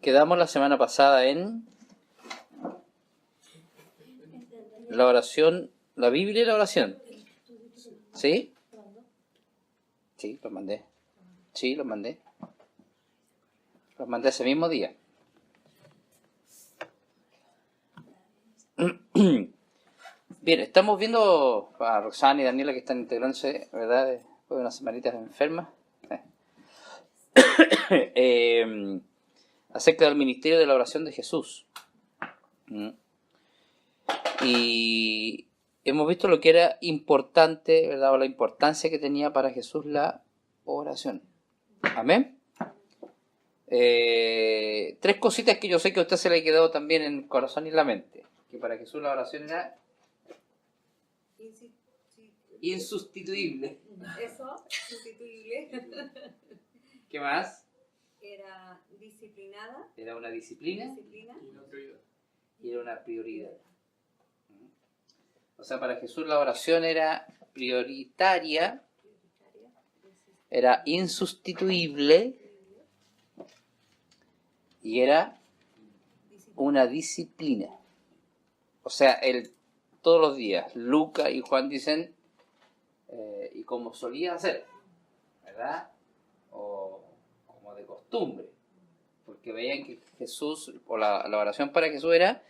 Quedamos la semana pasada en la oración, la Biblia y la oración. ¿Sí? Sí, los mandé. Sí, los mandé. Los mandé ese mismo día. Bien, estamos viendo a Roxana y Daniela que están integrándose, ¿verdad? Después de unas semanitas enfermas. Acerca del ministerio de la oración de Jesús. Y hemos visto lo que era importante, ¿verdad? O la importancia que tenía para Jesús la oración. Amén. Tres cositas que yo sé que a usted se le ha quedado también en el corazón y en la mente. Que para Jesús la oración era insustituible. Eso, sustituible. ¿Qué más? Era disciplinada. Era una disciplina. Y era una prioridad. O sea, para Jesús la oración era prioritaria, era insustituible y era una disciplina. O sea, él todos los días, Lucas y Juan dicen, y como solía hacer, ¿verdad? O como de costumbre, porque veían que Jesús, o la oración para Jesús era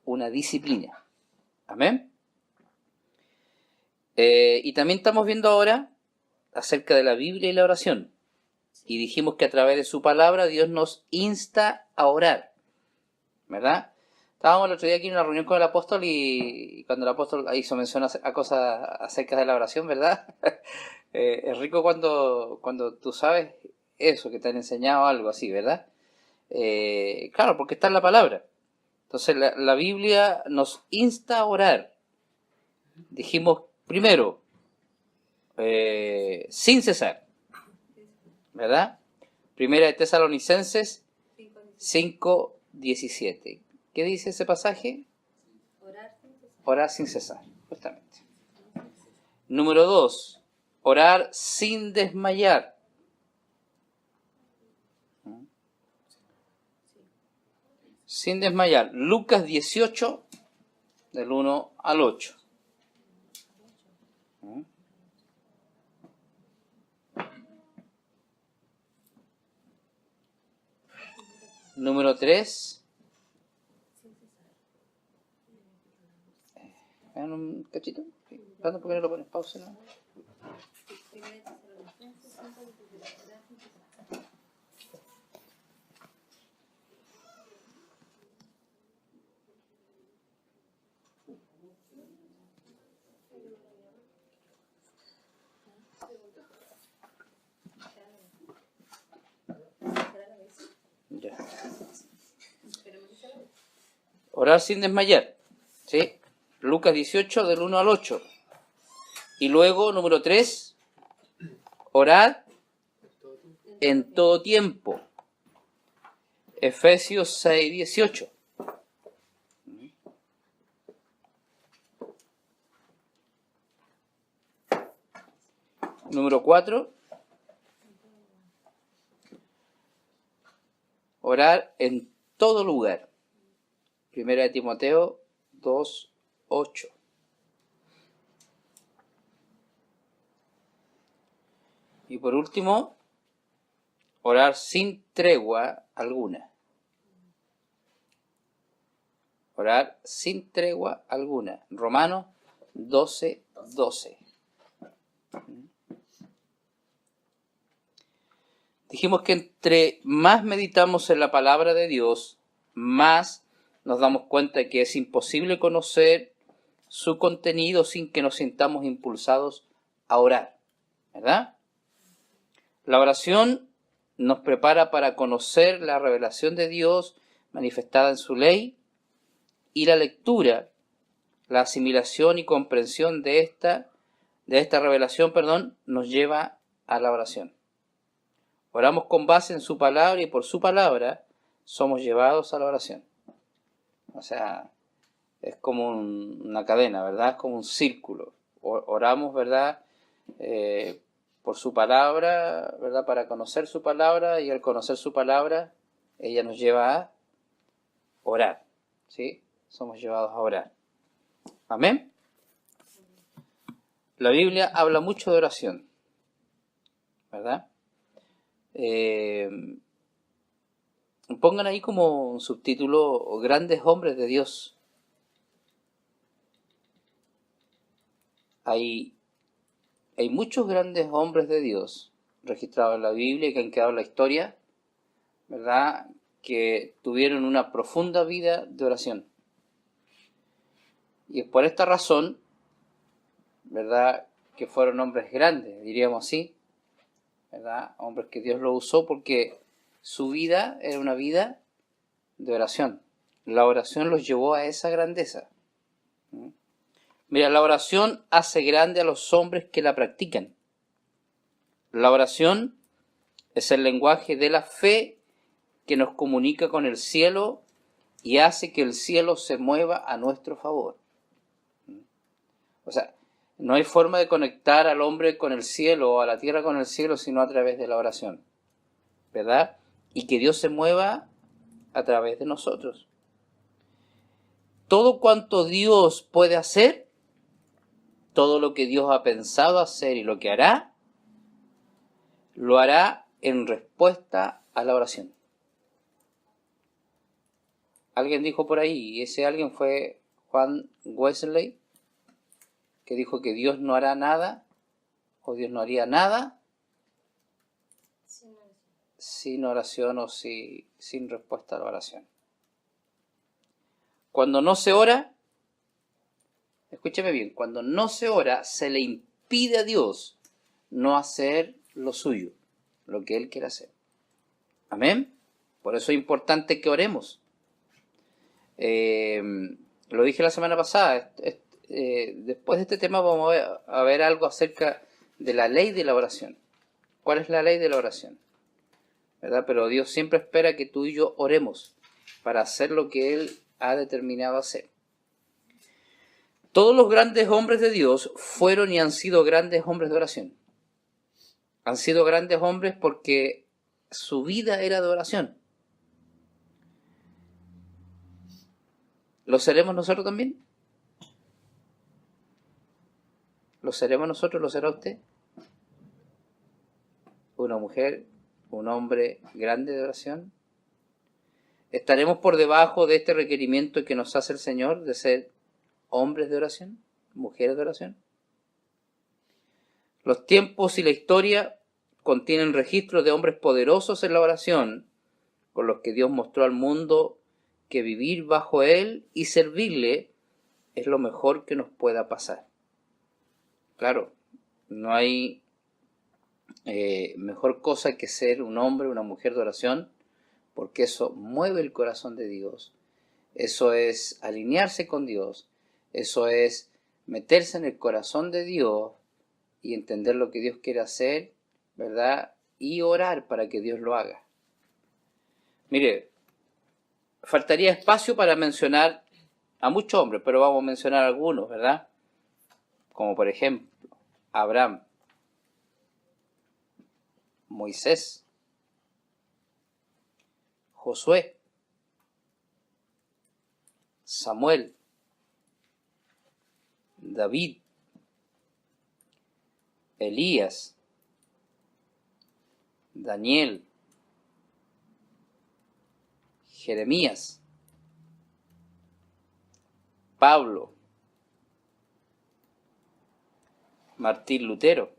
una disciplina. Amén. Y también estamos viendo ahora acerca de la Biblia y la oración. Y dijimos que a través de su palabra Dios nos insta a orar, ¿verdad? Estábamos el otro día aquí en una reunión con el apóstol y cuando el apóstol hizo mención a cosas acerca de la oración, ¿verdad? Es rico cuando tú sabes eso, que te han enseñado algo así, ¿verdad? Claro, porque está en la palabra. Entonces la Biblia nos insta a orar. Dijimos primero, sin cesar, ¿verdad? Primera de Tesalonicenses 5:17. ¿Qué dice ese pasaje? Orar sin cesar, justamente. Número 2, orar sin desmayar. Sin desmayar. Lucas 18, del 1 al 8. Número 3. ¿Vean un cachito? ¿Por qué no lo pones pausa? ¿No? Ya. Orar sin desmayar. ¿Sí? Lucas 18, del 1 al 8. Y luego, número 3, orar en todo tiempo. Efesios 6, 18. Número 4, orar en todo lugar. Primera de Timoteo 2, 8. Y por último, orar sin tregua alguna. Orar sin tregua alguna. Romanos 12, 12. Dijimos que entre más meditamos en la palabra de Dios, más nos damos cuenta de que es imposible conocer su contenido sin que nos sintamos impulsados a orar, ¿verdad? La oración nos prepara para conocer la revelación de Dios manifestada en su ley y la lectura, la asimilación y comprensión de esta revelación, nos lleva a la oración. Oramos con base en su palabra y por su palabra somos llevados a la oración. O sea, es como una cadena, ¿verdad? Es como un círculo. Oramos, ¿verdad? Por su palabra, ¿verdad? Para conocer su palabra y al conocer su palabra ella nos lleva a orar, ¿sí? Somos llevados a orar. Amén. La Biblia habla mucho de oración, ¿verdad? Pongan ahí como un subtítulo grandes hombres de Dios. Hay muchos grandes hombres de Dios registrados en la Biblia que han quedado en la historia, ¿verdad? Que tuvieron una profunda vida de oración. Y es por esta razón, ¿verdad?, que fueron hombres grandes, diríamos así, ¿verdad? Hombres que Dios los usó porque su vida era una vida de oración. La oración los llevó a esa grandeza. Mira, la oración hace grande a los hombres que la practican. La oración es el lenguaje de la fe que nos comunica con el cielo y hace que el cielo se mueva a nuestro favor. O sea, no hay forma de conectar al hombre con el cielo o a la tierra con el cielo sino a través de la oración, ¿verdad? Y que Dios se mueva a través de nosotros. Todo cuanto Dios puede hacer, todo lo que Dios ha pensado hacer y lo que hará, lo hará en respuesta a la oración. Alguien dijo por ahí, y ese alguien fue Juan Wesley, que dijo que Dios no hará nada, o Dios no haría nada, sin oración o sin respuesta a la oración. Cuando no se ora, escúcheme bien, cuando no se ora, se le impide a Dios no hacer lo suyo, lo que Él quiere hacer. Amén. Por eso es importante que oremos. Lo dije la semana pasada. Después de este tema vamos a ver algo acerca de la ley de la oración. ¿Cuál es la ley de la oración? ¿Verdad? Pero Dios siempre espera que tú y yo oremos para hacer lo que Él ha determinado hacer. Todos los grandes hombres de Dios fueron y han sido grandes hombres de oración. Han sido grandes hombres porque su vida era de oración. ¿Lo seremos nosotros también? ¿Lo seremos nosotros? ¿Lo será usted? ¿Una mujer, un hombre grande de oración? ¿Estaremos por debajo de este requerimiento que nos hace el Señor de ser hombres de oración, mujeres de oración? Los tiempos y la historia contienen registros de hombres poderosos en la oración, con los que Dios mostró al mundo que vivir bajo Él y servirle es lo mejor que nos pueda pasar. Claro, no hay mejor cosa que ser un hombre, una mujer de oración, porque eso mueve el corazón de Dios. Eso es alinearse con Dios. Eso es meterse en el corazón de Dios y entender lo que Dios quiere hacer, ¿verdad? Y orar para que Dios lo haga. Mire, faltaría espacio para mencionar a muchos hombres, pero vamos a mencionar algunos, ¿verdad? Como por ejemplo, Abraham, Moisés, Josué, Samuel, David, Elías, Daniel, Jeremías, Pablo, Martín Lutero,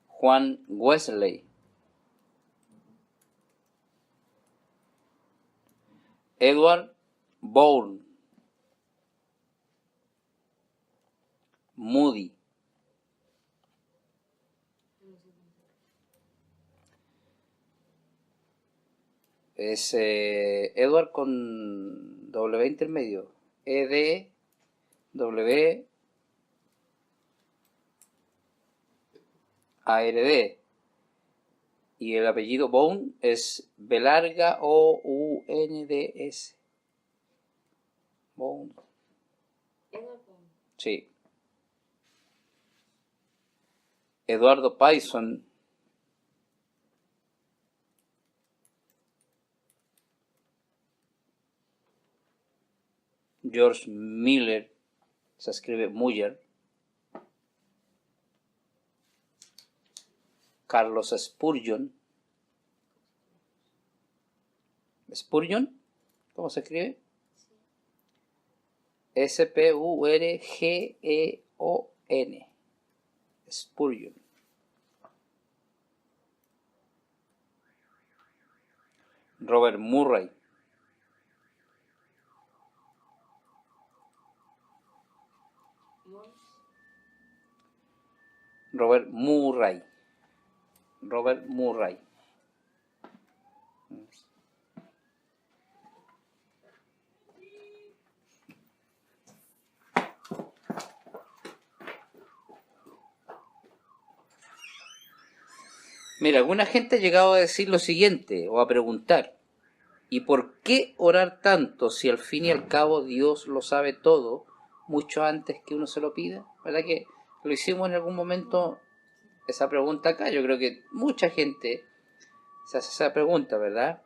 Juan Wesley, Edward Bourne, Moody, es Edward con W intermedio, EDWARD, y el apellido Bourne es B OUNDS. Bourne. Sí. Eduardo Payson, George Miller, se escribe Muller, Carlos Spurgeon. ¿Spurgeon? ¿Cómo se escribe? S-P-U-R-G-E-O-N. Spurgeon. Robert Murray. Robert Murray. Robert Murray. Mira, alguna gente ha llegado a decir lo siguiente, o a preguntar, ¿y por qué orar tanto si al fin y al cabo Dios lo sabe todo mucho antes que uno se lo pida? ¿Verdad que lo hicimos en algún momento esa pregunta acá? Yo creo que mucha gente se hace esa pregunta, ¿verdad?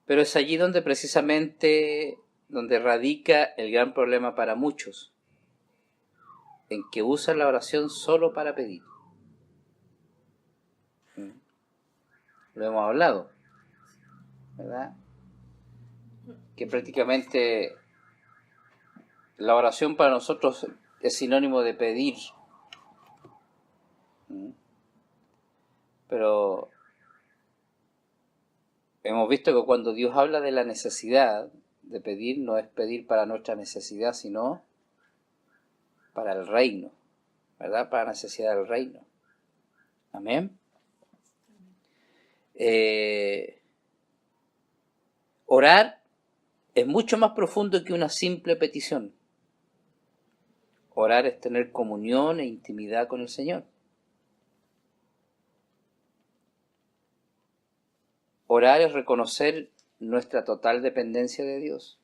Pero es allí donde precisamente donde radica el gran problema para muchos, en que usan la oración solo para pedir. Lo hemos hablado, ¿verdad? Que prácticamente la oración para nosotros es sinónimo de pedir. Pero hemos visto que cuando Dios habla de la necesidad de pedir, no es pedir para nuestra necesidad, sino para el reino, ¿verdad? Para la necesidad del reino. Amén. Orar es mucho más profundo que una simple petición. Orar es tener comunión e intimidad con el Señor. Orar es reconocer nuestra total dependencia de Dios.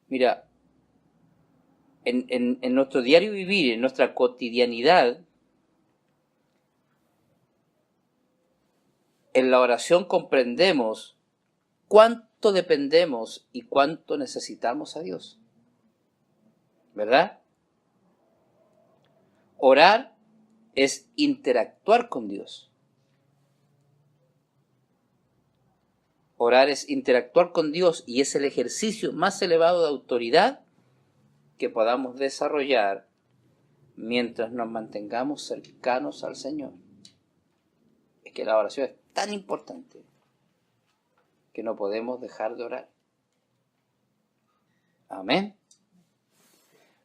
Mira, en nuestro diario vivir, en nuestra cotidianidad, en la oración comprendemos cuánto dependemos y cuánto necesitamos a Dios. ¿Verdad? Orar es interactuar con Dios. Orar es interactuar con Dios y es el ejercicio más elevado de autoridad que podamos desarrollar mientras nos mantengamos cercanos al Señor. Es que la oración es tan importante que no podemos dejar de orar. Amén.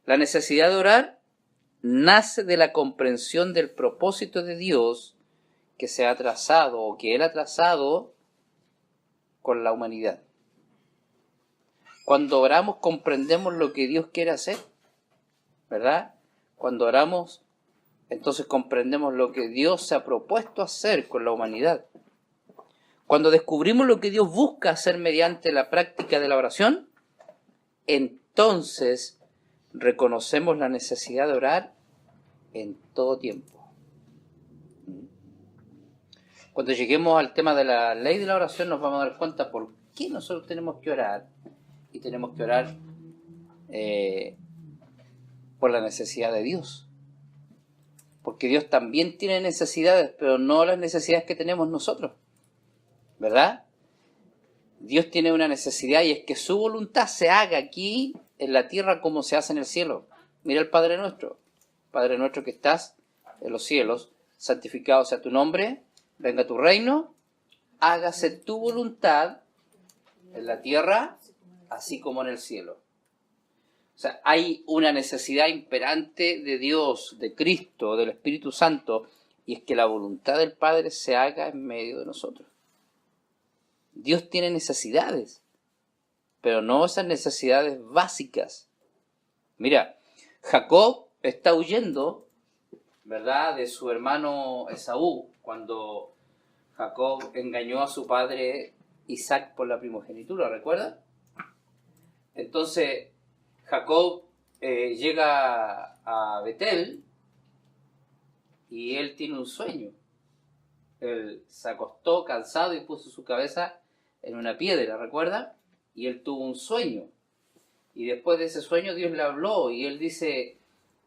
La necesidad de orar nace de la comprensión del propósito de Dios que se ha trazado o que Él ha trazado con la humanidad. Cuando oramos comprendemos lo que Dios quiere hacer, ¿verdad? Cuando oramos, entonces comprendemos lo que Dios se ha propuesto hacer con la humanidad. Cuando descubrimos lo que Dios busca hacer mediante la práctica de la oración, entonces reconocemos la necesidad de orar en todo tiempo. Cuando lleguemos al tema de la ley de la oración nos vamos a dar cuenta por qué nosotros tenemos que orar, y tenemos que orar por la necesidad de Dios. Porque Dios también tiene necesidades, pero no las necesidades que tenemos nosotros, ¿verdad? Dios tiene una necesidad y es que su voluntad se haga aquí en la tierra como se hace en el cielo. Mira el Padre nuestro que estás en los cielos, santificado sea tu nombre, venga tu reino, hágase tu voluntad en la tierra, así como en el cielo. O sea, hay una necesidad imperante de Dios, de Cristo, del Espíritu Santo, y es que la voluntad del Padre se haga en medio de nosotros. Dios tiene necesidades, pero no esas necesidades básicas. Mira, Jacob está huyendo, ¿verdad?, de su hermano Esaú, cuando Jacob engañó a su padre Isaac por la primogenitura, ¿recuerda? Entonces, Jacob llega a Betel y él tiene un sueño. Él se acostó cansado y puso su cabeza en una piedra, ¿recuerda? Y él tuvo un sueño. Y después de ese sueño Dios le habló y él dice,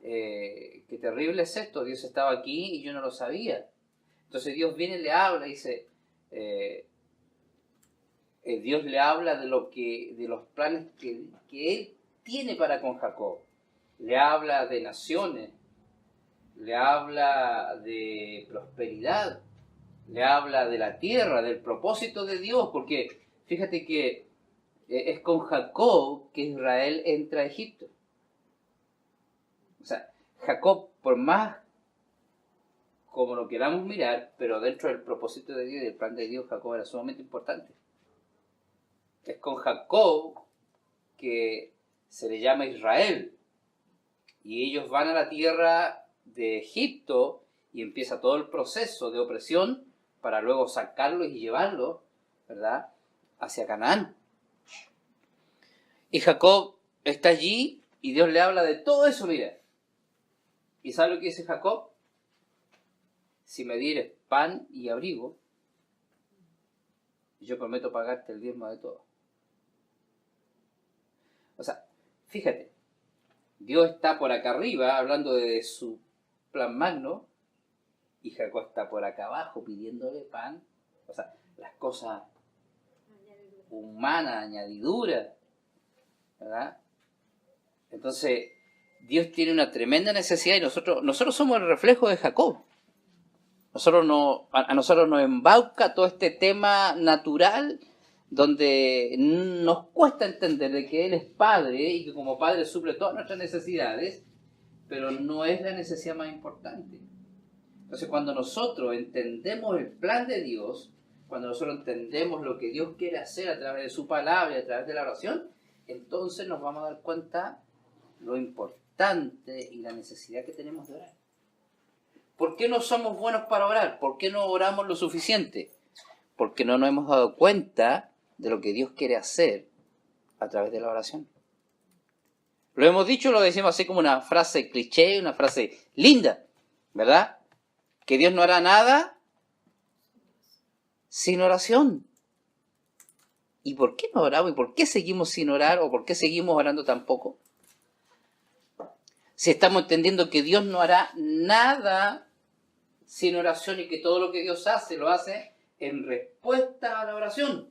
qué terrible es esto, Dios estaba aquí y yo no lo sabía. Entonces Dios viene y le habla y dice, Dios le habla de los planes que él tiene para con Jacob. Le habla de naciones, le habla de prosperidad, le habla de la tierra, del propósito de Dios, porque fíjate que es con Jacob que Israel entra a Egipto. O sea, Jacob, por más como lo queramos mirar, pero dentro del propósito de Dios y del plan de Dios, Jacob era sumamente importante. Es con Jacob que se le llama Israel. Y ellos van a la tierra de Egipto y empieza todo el proceso de opresión para luego sacarlos y llevarlos, ¿verdad?, hacia Canaán. Y Jacob está allí y Dios le habla de todo eso, mira. ¿Y sabe lo que dice Jacob? Si me dieres pan y abrigo, yo prometo pagarte el diezmo de todo. O sea, fíjate, Dios está por acá arriba hablando de su plan magno y Jacob está por acá abajo pidiéndole pan. O sea, las cosas humanas, añadiduras, ¿verdad? Entonces, Dios tiene una tremenda necesidad y nosotros somos el reflejo de Jacob. A nosotros nos embauca todo este tema natural donde nos cuesta entender de que Él es Padre y que como Padre suple todas nuestras necesidades, pero no es la necesidad más importante. Entonces, cuando nosotros entendemos el plan de Dios, cuando nosotros entendemos lo que Dios quiere hacer a través de su palabra y a través de la oración, entonces nos vamos a dar cuenta lo importante y la necesidad que tenemos de orar. ¿Por qué no somos buenos para orar? ¿Por qué no oramos lo suficiente? Porque no nos hemos dado cuenta de lo que Dios quiere hacer a través de la oración. Lo hemos dicho, lo decimos así como una frase cliché, una frase linda, ¿verdad? Que Dios no hará nada sin oración. ¿Y por qué no oramos? ¿Y por qué seguimos sin orar? ¿O por qué seguimos orando tan poco? Si estamos entendiendo que Dios no hará nada sin oración y que todo lo que Dios hace, lo hace en respuesta a la oración.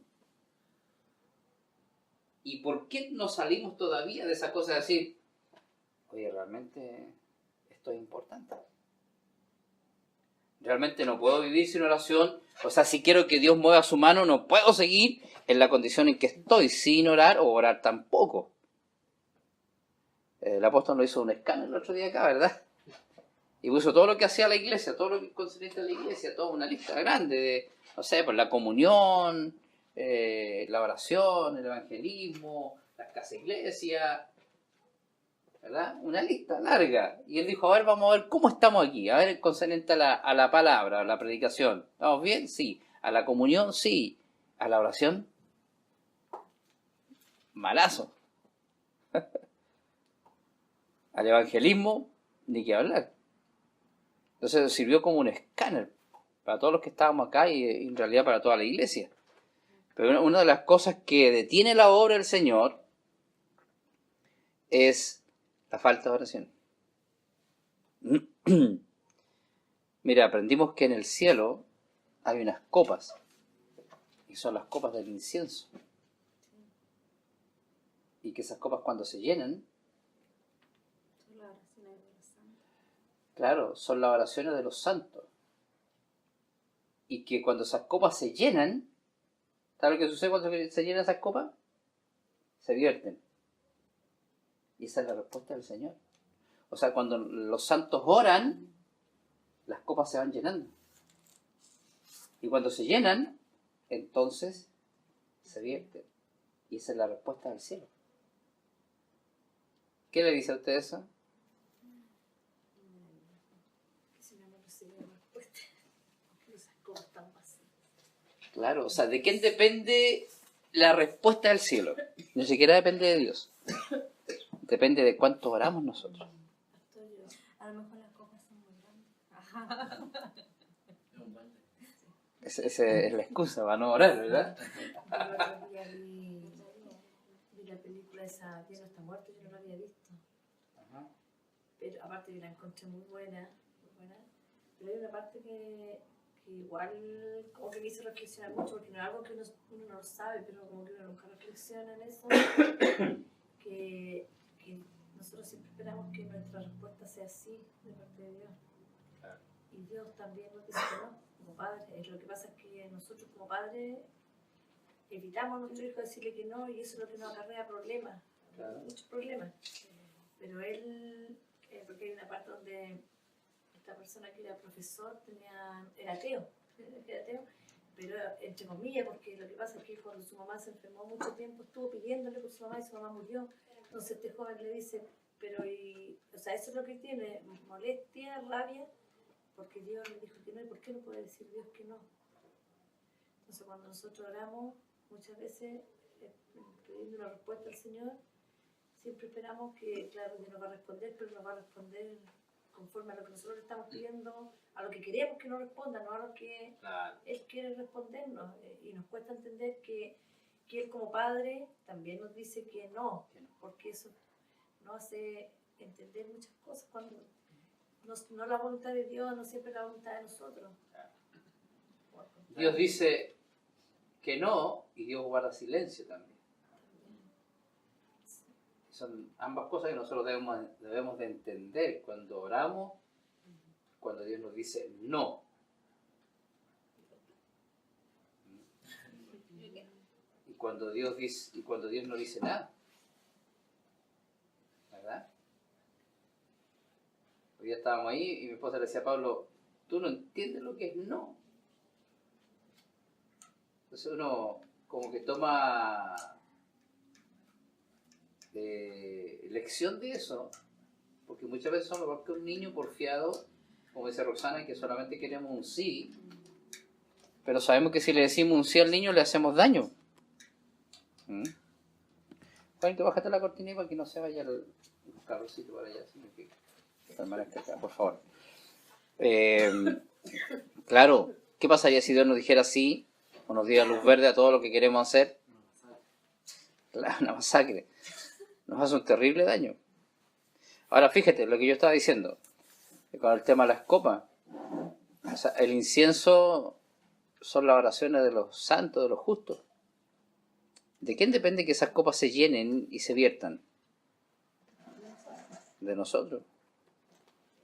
¿Y por qué no salimos todavía de esa cosa de decir, oye, realmente esto es importante? Realmente no puedo vivir sin oración. O sea, si quiero que Dios mueva su mano, no puedo seguir en la condición en que estoy sin orar o orar tampoco. El apóstol nos hizo un escáner el otro día acá, ¿verdad? Y puso todo lo que hacía la iglesia, todo lo que concerniente a la iglesia, toda una lista grande de, no sé, pues la comunión, la oración, el evangelismo, las casas iglesias, ¿verdad? Una lista larga. Y él dijo, a ver, vamos a ver cómo estamos aquí. A ver, concerniente a la palabra, a la predicación. ¿Estamos bien? Sí. A la comunión, sí. A la oración, malazo. Al evangelismo, ni que hablar. Entonces sirvió como un escáner para todos los que estábamos acá y en realidad para toda la iglesia. Pero una de las cosas que detiene la obra del Señor es la falta de oración. Mira, aprendimos que en el cielo hay unas copas, y son las copas del incienso. Y que esas copas cuando se llenan, claro, son las oraciones de los santos. Y que cuando esas copas se llenan, ¿sabes lo que sucede cuando se llenan esas copas? Se vierten. Y esa es la respuesta del Señor. O sea, cuando los santos oran, las copas se van llenando. Y cuando se llenan, entonces se vierten. Y esa es la respuesta del cielo. ¿Qué le dice a usted eso? Claro, o sea, ¿de quién depende la respuesta del cielo? Ni siquiera depende de Dios. Depende de cuánto oramos nosotros. A lo mejor las copas son muy grandes. Esa es la excusa para no orar, ¿verdad? Yo el otro día vi la película esa, Dios no está muerto, yo no la había visto. Ajá. Pero aparte que la encontré muy buena, pero hay una parte que igual como que me hizo reflexionar mucho, porque no es algo que uno no lo sabe, pero como que uno nunca reflexiona en eso, que nosotros siempre esperamos que nuestra respuesta sea sí de parte de Dios. Claro. Y Dios también nos dice que no, como padres. Lo que pasa es que nosotros como padres evitamos a nuestro hijo decirle que no, y eso es lo que nos acarrea problemas, Claro. muchos problemas. Pero él, porque hay una parte donde esta persona que era profesor era ateo, pero entre comillas, porque lo que pasa es que cuando su mamá se enfermó mucho tiempo, estuvo pidiéndole por su mamá y su mamá murió. Entonces este joven le dice, o sea, eso es lo que tiene, molestia, rabia, porque Dios le dijo que no, ¿y por qué no puede decir Dios que no? Entonces cuando nosotros oramos, muchas veces pidiendo una respuesta al Señor, siempre esperamos que, claro, Dios nos va a responder, pero nos va a responder conforme a lo que nosotros le estamos pidiendo, a lo que queremos que nos responda, no a lo que Claro. Él quiere respondernos. Y nos cuesta entender que Él como Padre también nos dice que no, porque eso nos hace entender muchas cosas cuando no la voluntad de Dios, no siempre la voluntad de nosotros. Dios dice que no y Dios guarda silencio también. Son ambas cosas que nosotros debemos de entender cuando oramos, cuando Dios nos dice no. Y cuando Dios no dice nada. ¿Verdad? Hoy día estábamos ahí y mi esposa le decía a Pablo, tú no entiendes lo que es no. Entonces uno como que toma lección de eso, porque muchas veces somos igual que un niño porfiado, como dice Roxana, que solamente queremos un sí, pero sabemos que si le decimos un sí al niño le hacemos daño. Juanito, bájate la cortina para que no se vaya el carrocito para allá, sino que permanezca acá, por favor. Claro, ¿qué pasaría si Dios nos dijera sí o nos diera luz verde a todo lo que queremos hacer? Una masacre. Nos hace un terrible daño. Ahora fíjate lo que yo estaba diciendo con el tema de las copas. O sea, el incienso son las oraciones de los santos, de los justos. ¿De quién depende que esas copas se llenen y se viertan? De nosotros.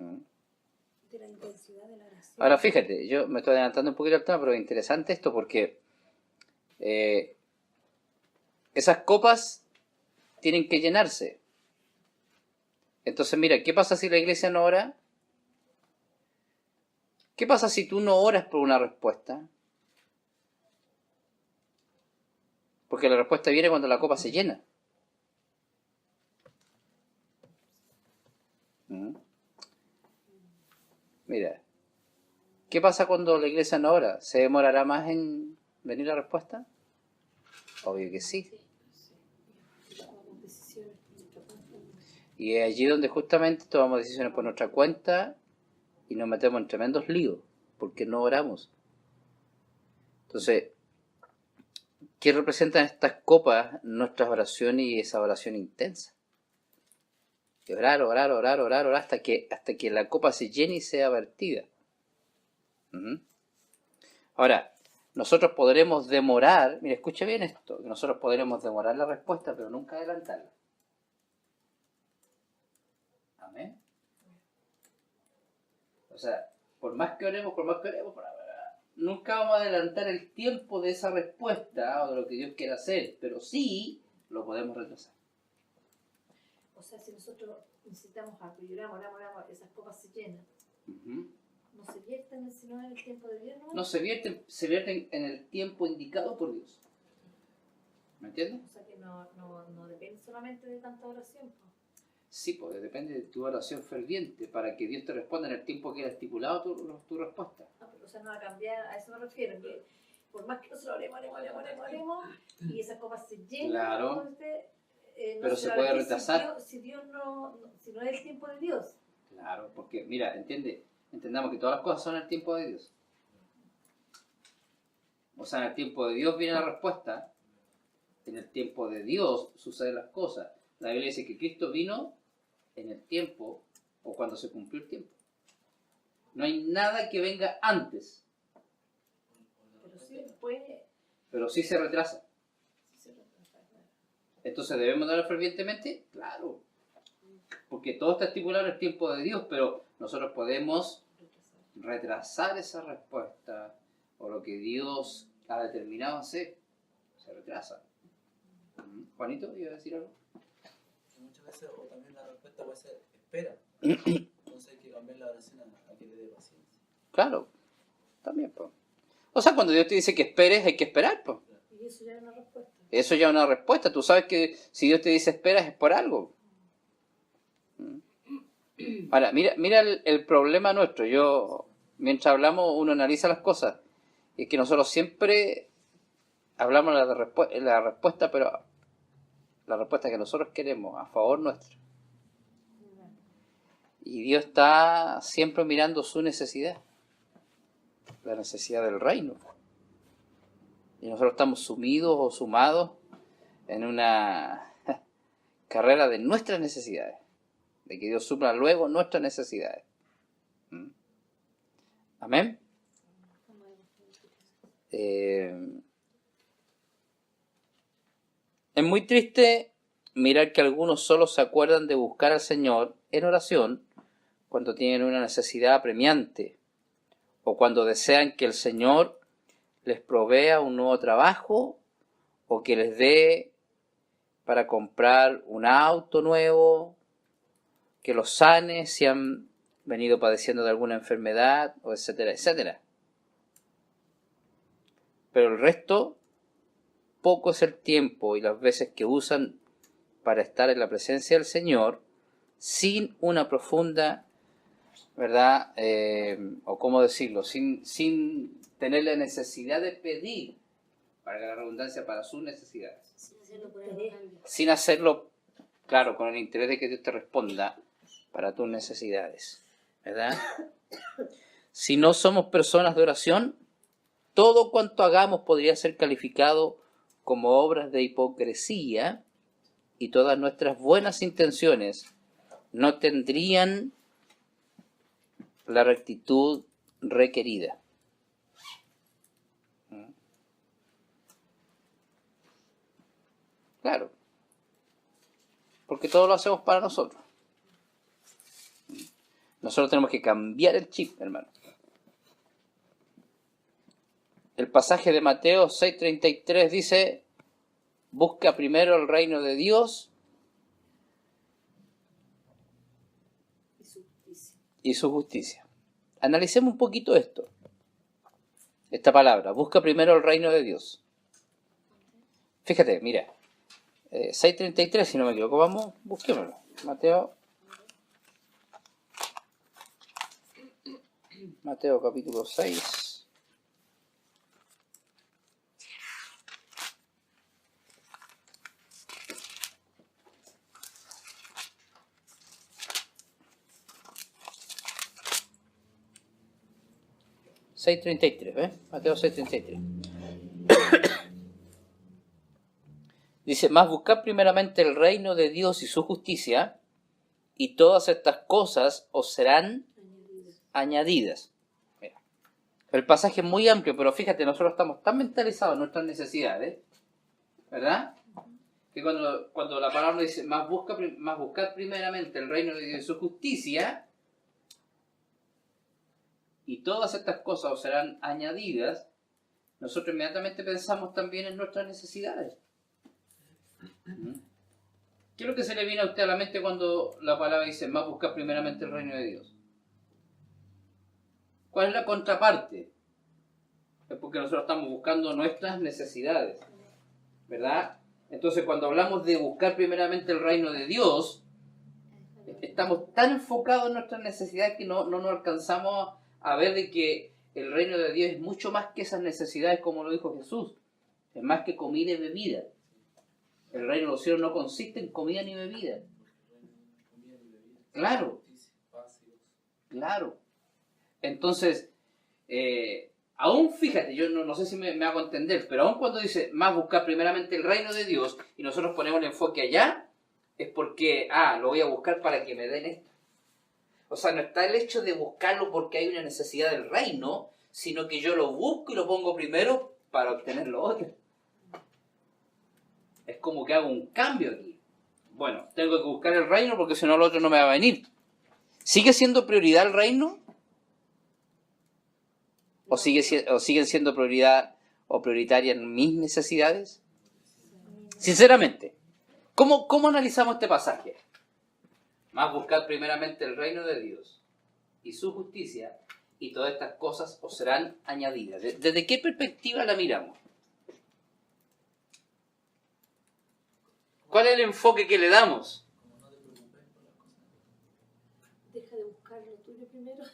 De la intensidad de la oración. Ahora fíjate, yo me estoy adelantando un poquito al tema, pero es interesante esto porque esas copas tienen que llenarse. Entonces mira, ¿qué pasa si la iglesia no ora? ¿Qué pasa si tú no oras por una respuesta? Porque la respuesta viene cuando la copa se llena. Mira, ¿qué pasa cuando la iglesia no ora? ¿Se demorará más en venir la respuesta? Obvio que sí. Y es allí donde justamente tomamos decisiones por nuestra cuenta y nos metemos en tremendos líos, porque no oramos. Entonces, ¿qué representan estas copas? Nuestras oraciones y esa oración intensa. Y orar hasta que la copa se llene y sea vertida. Ahora, nosotros podremos demorar, mira, escucha bien esto, nosotros podremos demorar la respuesta, pero nunca adelantarla. Amén. O sea, por más que oremos, nunca vamos a adelantar el tiempo de esa respuesta o de lo que Dios quiera hacer, pero sí lo podemos retrasar. O sea, si nosotros necesitamos algo y oramos, esas copas se llenan. ¿No se vierten sino en el tiempo de Dios? No se vierten en el tiempo indicado por Dios. ¿Me entiendes? O sea que no depende solamente de tanta oración. Sí, pues depende de tu oración ferviente para que Dios te responda en el tiempo que era estipulado tu respuesta. Pero, o sea, no va a cambiar, a eso me refiero, que por más que nosotros oremos, y esas copas se llenan, claro, no pero se puede retrasar. Si no es el tiempo de Dios. Claro, porque mira, entendamos que todas las cosas son el tiempo de Dios. O sea, en el tiempo de Dios viene la respuesta. En el tiempo de Dios suceden las cosas. La Biblia dice que Cristo vino en el tiempo o cuando se cumplió el tiempo. No hay nada que venga antes, Pero sí después pero sí se retrasa. sí se retrasa, claro. Entonces, ¿debemos dar fervientemente? Claro. Porque todo está estipulado en el tiempo de Dios, pero nosotros podemos retrasar esa respuesta o lo que Dios ha determinado hacer. Se retrasa. Juanito, ¿iba a decir algo? Muchas veces, o también la respuesta puede ser espera. Entonces hay que cambiar la oración a que le dé paciencia. Claro, también, pues. O sea, cuando Dios te dice que esperes, hay que esperar, pues. Y eso ya es una respuesta. Eso ya es una respuesta. Tú sabes que si Dios te dice esperas es por algo. Ahora, mira el problema nuestro. Mientras hablamos, uno analiza las cosas. Y es que nosotros siempre hablamos la respuesta, pero la respuesta que nosotros queremos, a favor nuestro. Y Dios está siempre mirando su necesidad. La necesidad del reino. Y nosotros estamos sumidos o sumados en una carrera de nuestras necesidades. De que Dios supla luego nuestras necesidades. Amén. Es muy triste mirar que algunos solo se acuerdan de buscar al Señor en oración cuando tienen una necesidad apremiante o cuando desean que el Señor les provea un nuevo trabajo o que les dé para comprar un auto nuevo, que los sane si han venido padeciendo de alguna enfermedad, o etcétera, etcétera. Pero el resto, poco es el tiempo y las veces que usan para estar en la presencia del Señor sin una profunda, ¿verdad? O cómo decirlo, sin tener la necesidad de pedir, para la redundancia, para sus necesidades. Sin hacerlo por algo grande. Sin hacerlo, claro, con el interés de que Dios te responda para tus necesidades, ¿verdad? Si no somos personas de oración, todo cuanto hagamos podría ser calificado como obras de hipocresía y todas nuestras buenas intenciones no tendrían la rectitud requerida. Claro, porque todo lo hacemos para nosotros. Nosotros tenemos que cambiar el chip, hermano. El pasaje de Mateo 6:33 dice: busca primero el reino de Dios y su justicia. Analicemos un poquito esta palabra, busca primero el reino de Dios. Fíjate, mira, 6:33, si no me equivoco, vamos, busquémoslo. Mateo capítulo 6. Mateo 6:33. Dice, mas buscad primeramente el reino de Dios y su justicia, y todas estas cosas os serán añadidas. Mira, el pasaje es muy amplio, pero fíjate, nosotros estamos tan mentalizados en nuestras necesidades, ¿verdad? Que cuando la palabra dice, mas buscad primeramente el reino de Dios y su justicia, y todas estas cosas os serán añadidas, nosotros inmediatamente pensamos también en nuestras necesidades. ¿Qué es lo que se le viene a usted a la mente cuando la palabra dice, más buscar primeramente el reino de Dios? ¿Cuál es la contraparte? Es porque nosotros estamos buscando nuestras necesidades, ¿verdad? Entonces, cuando hablamos de buscar primeramente el reino de Dios, estamos tan enfocados en nuestras necesidades que no nos alcanzamos a ver de que el reino de Dios es mucho más que esas necesidades, como lo dijo Jesús. Es más que comida y bebida. El reino de los cielos no consiste en comida ni bebida. Claro. Claro. Entonces, Aún, fíjate, yo no sé si me hago entender, pero aún cuando dice más buscar primeramente el reino de Dios y nosotros ponemos el enfoque allá, es porque, lo voy a buscar para que me den esto. O sea, no está el hecho de buscarlo porque hay una necesidad del reino, sino que yo lo busco y lo pongo primero para obtener lo otro. Es como que hago un cambio aquí. Bueno, tengo que buscar el reino porque si no lo otro no me va a venir. ¿Sigue siendo prioridad el reino? ¿O siguen siendo prioridad o prioritarias mis necesidades? Sinceramente, ¿cómo analizamos este pasaje? Más buscar primeramente el reino de Dios y su justicia, y todas estas cosas os serán añadidas. ¿Desde qué perspectiva la miramos? ¿Cuál es el enfoque que le damos? Como no te preocupes por las cosas. Deja de buscar lo tuyo primero.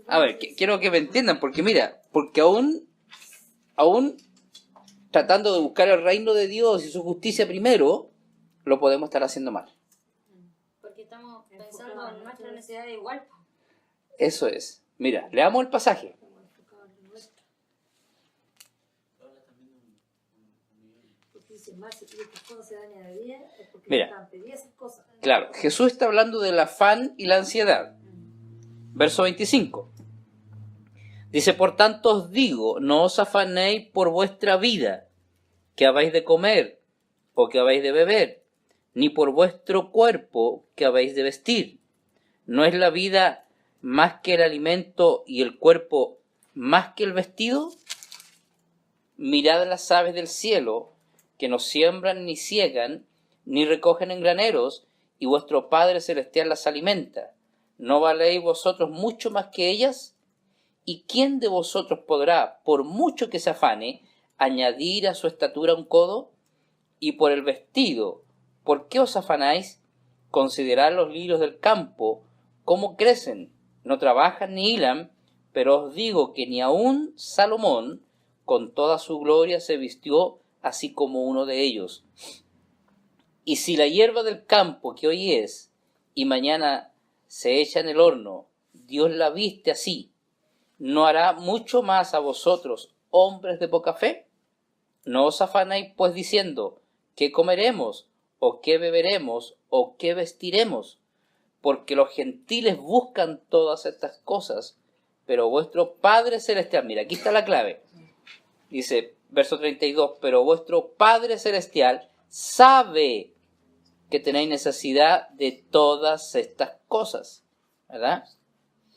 A ver, quiero que me entiendan, porque mira, porque aún tratando de buscar el reino de Dios y su justicia primero, lo podemos estar haciendo mal. Porque estamos pensando en nuestra necesidad igual. Eso es. Mira, leamos el pasaje. Estamos enfocados en lo nuestro. Habla también de un millón. Porque dice, más si estas cosas se dañan de día, es porque Mira. están pedidas esas cosas. Claro, Jesús está hablando del afán y la ansiedad. Verso 25. Dice, por tanto os digo, no os afanéis por vuestra vida, que habéis de comer o que habéis de beber, ni por vuestro cuerpo que habéis de vestir. ¿No es la vida más que el alimento y el cuerpo más que el vestido? Mirad las aves del cielo, que no siembran ni ciegan, ni recogen en graneros, y vuestro Padre Celestial las alimenta. ¿No valéis vosotros mucho más que ellas? ¿Y quién de vosotros podrá, por mucho que se afane, añadir a su estatura un codo? Y por el vestido, ¿por qué os afanáis? Considerad los lirios del campo, cómo crecen, no trabajan ni hilan, pero os digo que ni aun Salomón, con toda su gloria, se vistió así como uno de ellos. Y si la hierba del campo que hoy es, y mañana se echa en el horno, Dios la viste así, ¿no hará mucho más a vosotros, hombres de poca fe? No os afanéis pues diciendo, ¿qué comeremos? ¿O qué beberemos? ¿O qué vestiremos? Porque los gentiles buscan todas estas cosas, pero vuestro Padre Celestial, mira, aquí está la clave, dice, verso 32, pero vuestro Padre Celestial sabe que tenéis necesidad de todas estas cosas, ¿verdad?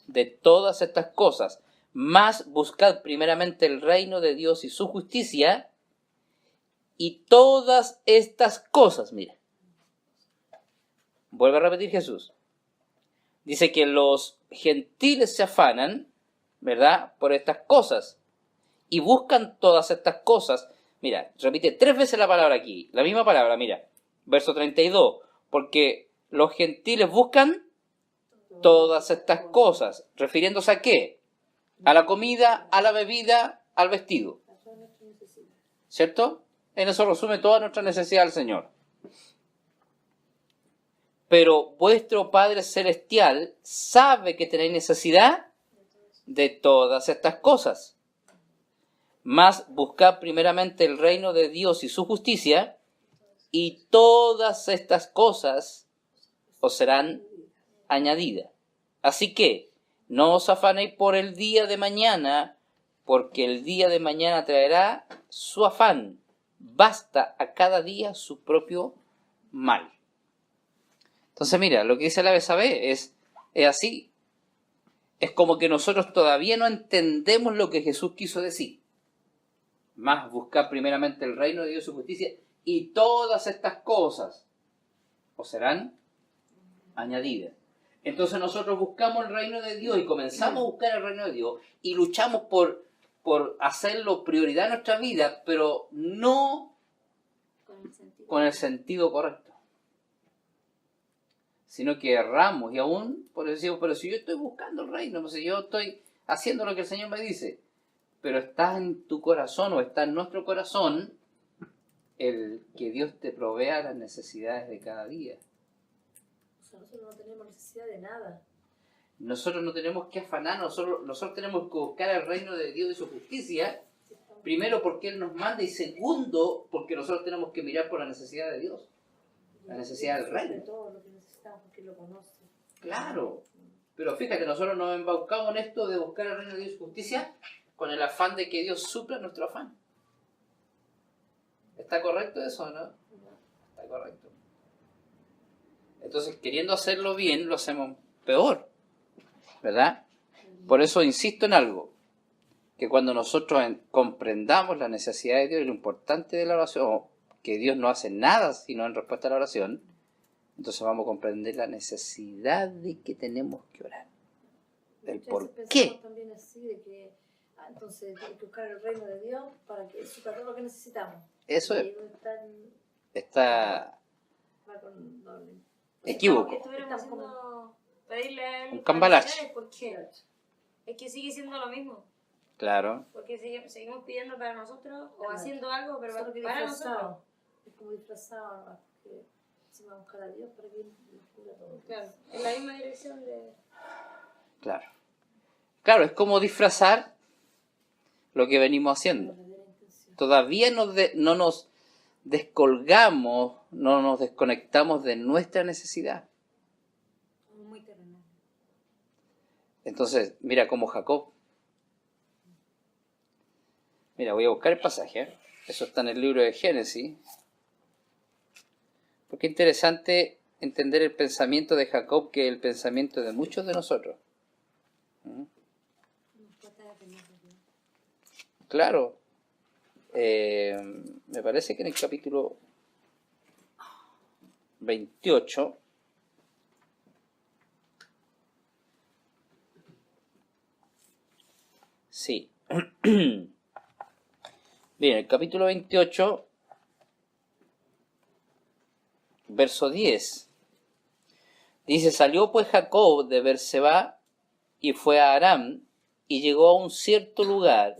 De todas estas cosas. Más buscad primeramente el reino de Dios y su justicia, y todas estas cosas, mira. Vuelve a repetir Jesús. Dice que los gentiles se afanan, ¿verdad?, por estas cosas, y buscan todas estas cosas. Mira, repite 3 veces la palabra aquí, la misma palabra, mira. Verso 32, porque los gentiles buscan todas estas cosas, refiriéndose ¿a qué? A la comida, a la bebida, al vestido. A todas nuestras necesidades. ¿Cierto? En eso resume toda nuestra necesidad del Señor. Pero vuestro Padre Celestial sabe que tenéis necesidad de todas estas cosas. Mas buscad primeramente el reino de Dios y su justicia, y todas estas cosas os serán añadidas. Así que no os afanéis por el día de mañana, porque el día de mañana traerá su afán. Basta a cada día su propio mal. Entonces mira, lo que dice la Besabé es así. Es como que nosotros todavía no entendemos lo que Jesús quiso decir. Más buscar primeramente el reino de Dios y su justicia, y todas estas cosas os serán añadidas. Entonces nosotros buscamos el reino de Dios y comenzamos a buscar el reino de Dios y luchamos por hacerlo prioridad en nuestra vida, pero no con el sentido correcto. Sino que erramos y aún por eso decimos, pero si yo estoy buscando el reino, pues si yo estoy haciendo lo que el Señor me dice, pero está en tu corazón o está en nuestro corazón el que Dios te provea las necesidades de cada día. O sea, nosotros no tenemos necesidad de nada. Nosotros no tenemos que afanar, nosotros tenemos que buscar el reino de Dios y su justicia, primero porque Él nos manda y segundo porque nosotros tenemos que mirar por la necesidad de Dios, la necesidad del reino. Todo lo que necesitamos porque lo conoce. Claro, pero fíjate, nosotros nos embaucamos en esto de buscar el reino de Dios y su justicia con el afán de que Dios supla nuestro afán. ¿Está correcto eso o no? Está correcto. Entonces, queriendo hacerlo bien, lo hacemos peor, ¿verdad? Por eso insisto en algo, que cuando nosotros comprendamos la necesidad de Dios y lo importante de la oración, o que Dios no hace nada sino en respuesta a la oración, entonces vamos a comprender la necesidad de que tenemos que orar. El por qué. También así de que entonces hay que buscar el reino de Dios para que supla todo lo que necesitamos. Eso Y es. ahí no Está va con doble. equívoco. Estuviéramos haciendo pedirle a él Un cambalache. para ¿por qué? Es que sigue siendo lo mismo. Claro. Porque seguimos pidiendo para nosotros o Claro. haciendo algo, pero Solo que para disfrazado. nosotros. Es como disfrazado, ¿no? Que si vamos a buscar a Dios para que Él cubra todo. Claro, en la misma dirección de... Claro. Claro, es como disfrazar lo que venimos haciendo. La verdadera intención. Todavía no nos descolgamos, no nos desconectamos de nuestra necesidad. Muy terrenal. Entonces, mira como Jacob. Mira, voy a buscar el pasaje. ¿Eh? Eso está en el libro de Génesis. Porque es interesante entender el pensamiento de Jacob, que es el pensamiento de muchos de nosotros. ¿Mm? Claro. Me parece que en el capítulo 28 sí. Bien, el capítulo 28 verso 10 dice: salió pues Jacob de Berseba y fue a Aram y llegó a un cierto lugar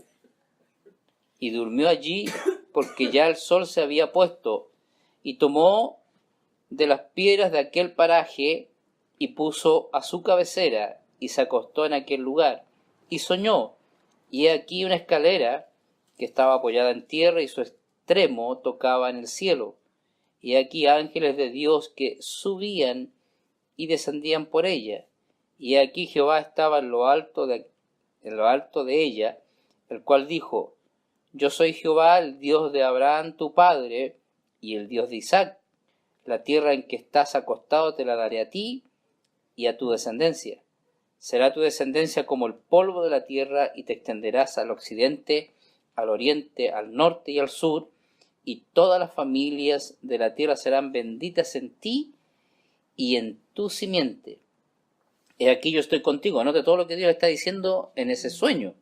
y durmió allí porque ya el sol se había puesto, y tomó de las piedras de aquel paraje y puso a su cabecera y se acostó en aquel lugar y soñó, y he aquí una escalera que estaba apoyada en tierra y su extremo tocaba en el cielo, y he aquí ángeles de Dios que subían y descendían por ella, y he aquí Jehová estaba en lo alto de ella, el cual dijo: yo soy Jehová, el Dios de Abraham tu padre, y el Dios de Isaac. La tierra en que estás acostado te la daré a ti y a tu descendencia. Será tu descendencia como el polvo de la tierra, y te extenderás al occidente, al oriente, al norte y al sur, y todas las familias de la tierra serán benditas en ti y en tu simiente. He aquí yo estoy contigo. Note todo lo que Dios le está diciendo en ese sueño.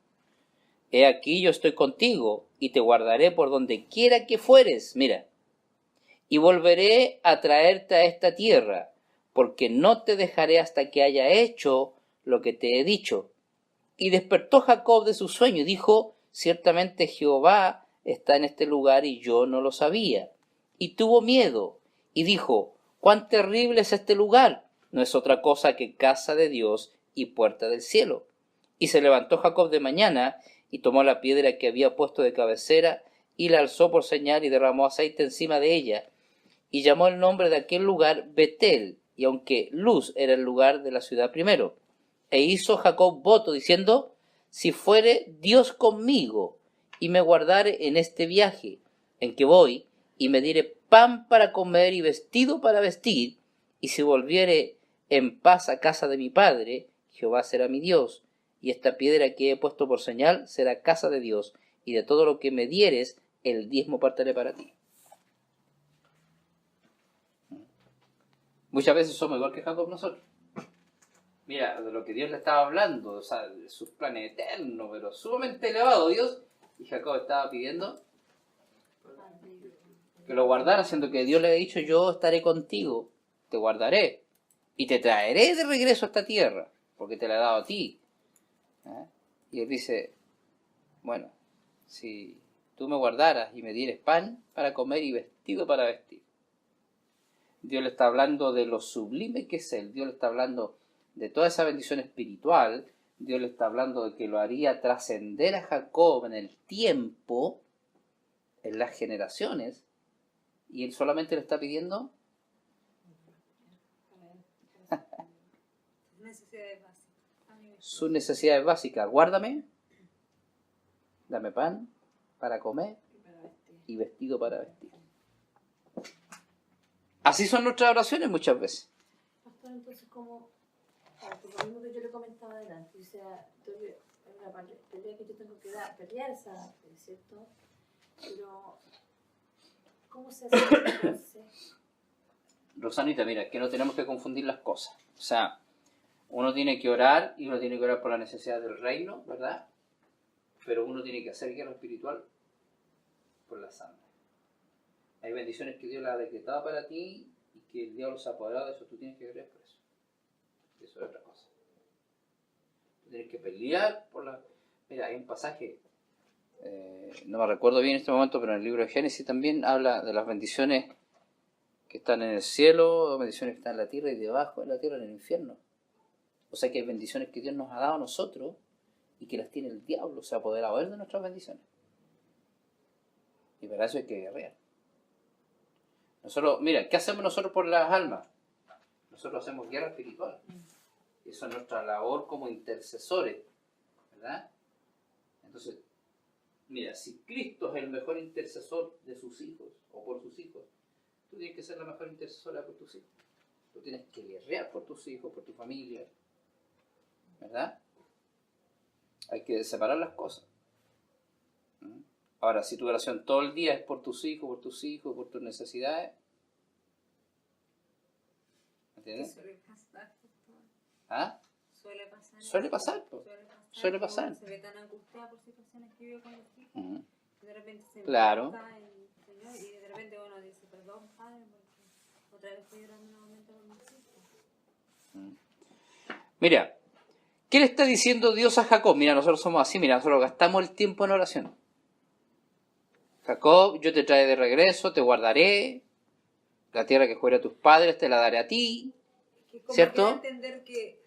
He aquí yo estoy contigo y te guardaré por donde quiera que fueres. Mira, y volveré a traerte a esta tierra, porque no te dejaré hasta que haya hecho lo que te he dicho. Y despertó Jacob de su sueño y dijo: ciertamente Jehová está en este lugar y yo no lo sabía. Y tuvo miedo y dijo: cuán terrible es este lugar, no es otra cosa que casa de Dios y puerta del cielo. Y se levantó Jacob de mañana y tomó la piedra que había puesto de cabecera y la alzó por señal y derramó aceite encima de ella, y llamó el nombre de aquel lugar Betel, y aunque Luz era el lugar de la ciudad primero. E hizo Jacob voto diciendo: si fuere Dios conmigo y me guardare en este viaje en que voy, y me diere pan para comer y vestido para vestir, y si volviere en paz a casa de mi padre, Jehová será mi Dios, y esta piedra que he puesto por señal será casa de Dios, y de todo lo que me dieres, el diezmo apartaré para ti. Muchas veces somos igual que Jacob nosotros. Mira, de lo que Dios le estaba hablando, o sea, de sus planes eternos, pero sumamente elevado Dios, y Jacob estaba pidiendo que lo guardara, siendo que Dios le había dicho: yo estaré contigo, te guardaré, y te traeré de regreso a esta tierra, porque te la he dado a ti. ¿Eh? Y él dice: bueno, si tú me guardaras y me dieres pan para comer y vestido para vestir. Dios le está hablando de lo sublime que es Él. Dios le está hablando de toda esa bendición espiritual, Dios le está hablando de que lo haría trascender a Jacob en el tiempo, en las generaciones, y él solamente le está pidiendo Necesidades básicas. A nivel- sus necesidades básicas. Guárdame, dame pan para comer Y para vestir. y vestido para vestir. Así son nuestras oraciones muchas veces. Pastor, entonces, como, por lo mismo que yo le comentaba adelante, o sea, entonces, en la pelea que yo tengo que dar, pelear esa parte, ¿cierto? Pero, ¿cómo se hace entonces? Rosanita, mira, que no tenemos que confundir las cosas. O sea, uno tiene que orar y uno tiene que orar por la necesidad del reino, ¿verdad? Pero uno tiene que hacer guerra espiritual por la sangre. Hay bendiciones que Dios las ha decretado para ti y que el diablo se ha apoderado de eso. Tú tienes que pelear por eso. Eso es otra cosa. Tú tienes que pelear por la... Mira, hay un pasaje, no me recuerdo bien en este momento, pero en el libro de Génesis también habla de las bendiciones que están en el cielo, bendiciones que están en la tierra y debajo de la tierra en el infierno. O sea que hay bendiciones que Dios nos ha dado a nosotros y que las tiene el diablo, se ha apoderado él de nuestras bendiciones. Y para eso hay que guerrear. Nosotros, mira, ¿qué hacemos nosotros por las almas? Nosotros hacemos guerra espiritual. Y eso es nuestra labor como intercesores, ¿verdad? Entonces, mira, si Cristo es el mejor intercesor de sus hijos o por sus hijos, tú tienes que ser la mejor intercesora por tus hijos. Tú tienes que guerrear por tus hijos, por tu familia, ¿verdad? Hay que separar las cosas. Ahora, si tu oración todo el día es por tus hijos, por tus necesidades, ¿entiendes? Suele pasar, pastor. ¿Ah? Suele pasar. Suele pasar, pues. Suele que pasar. uno se ve tan angustiado por situaciones que vive con los hijos. Ujú. Y de repente se Claro. enfrenta el Señor y de repente uno dice, perdón, Padre, porque otra vez estoy llorando nuevamente por mis hijos. Mira, ¿qué le está diciendo Dios a Jacob? Mira, nosotros somos así, mira, nosotros gastamos el tiempo en oración. Jacob, yo te traeré de regreso, te guardaré, la tierra que fuera tus padres te la daré a ti. Que como ¿Cierto? que da a entender que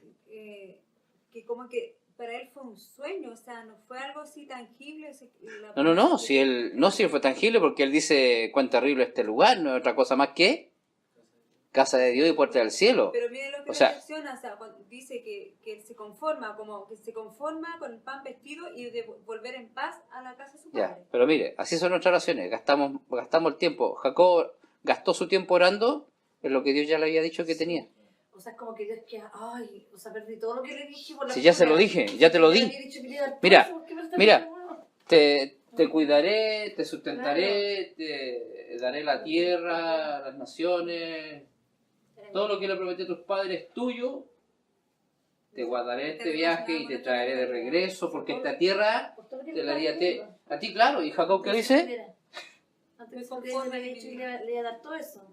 como que para él fue un sueño, o sea, no fue algo así tangible. No, si él fue tangible porque él dice cuán terrible este lugar, no es otra cosa más que casa de Dios y puerta del cielo. Pero mire lo que O sea, reflexiona, o sea, cuando dice que él se conforma, como que se conforma con el pan vestido y de volver en paz a la casa de su ya, padre. pero mire, así son nuestras oraciones, gastamos el tiempo. Jacob gastó su tiempo orando en lo que Dios ya le había dicho que tenía. O sea, es como que Dios queda, ay, o sea, perdí todo lo que le dije por la Si ya se lo fuga. dije, ya te lo di. Le había dicho que le iba a dar Mira, paso, ¿por qué me está mira. pidiendo uno? Te cuidaré, te sustentaré, te daré la tierra, las naciones, todo lo que le prometí a tus padres es tuyo. Te guardaré este viaje y te traeré de regreso, porque esta tierra Por todo lo que te me la di está pidiendo. a ti, claro. ¿Y Jacob qué dice? Mira, antes de eso le había dicho que le iba a dar todo eso.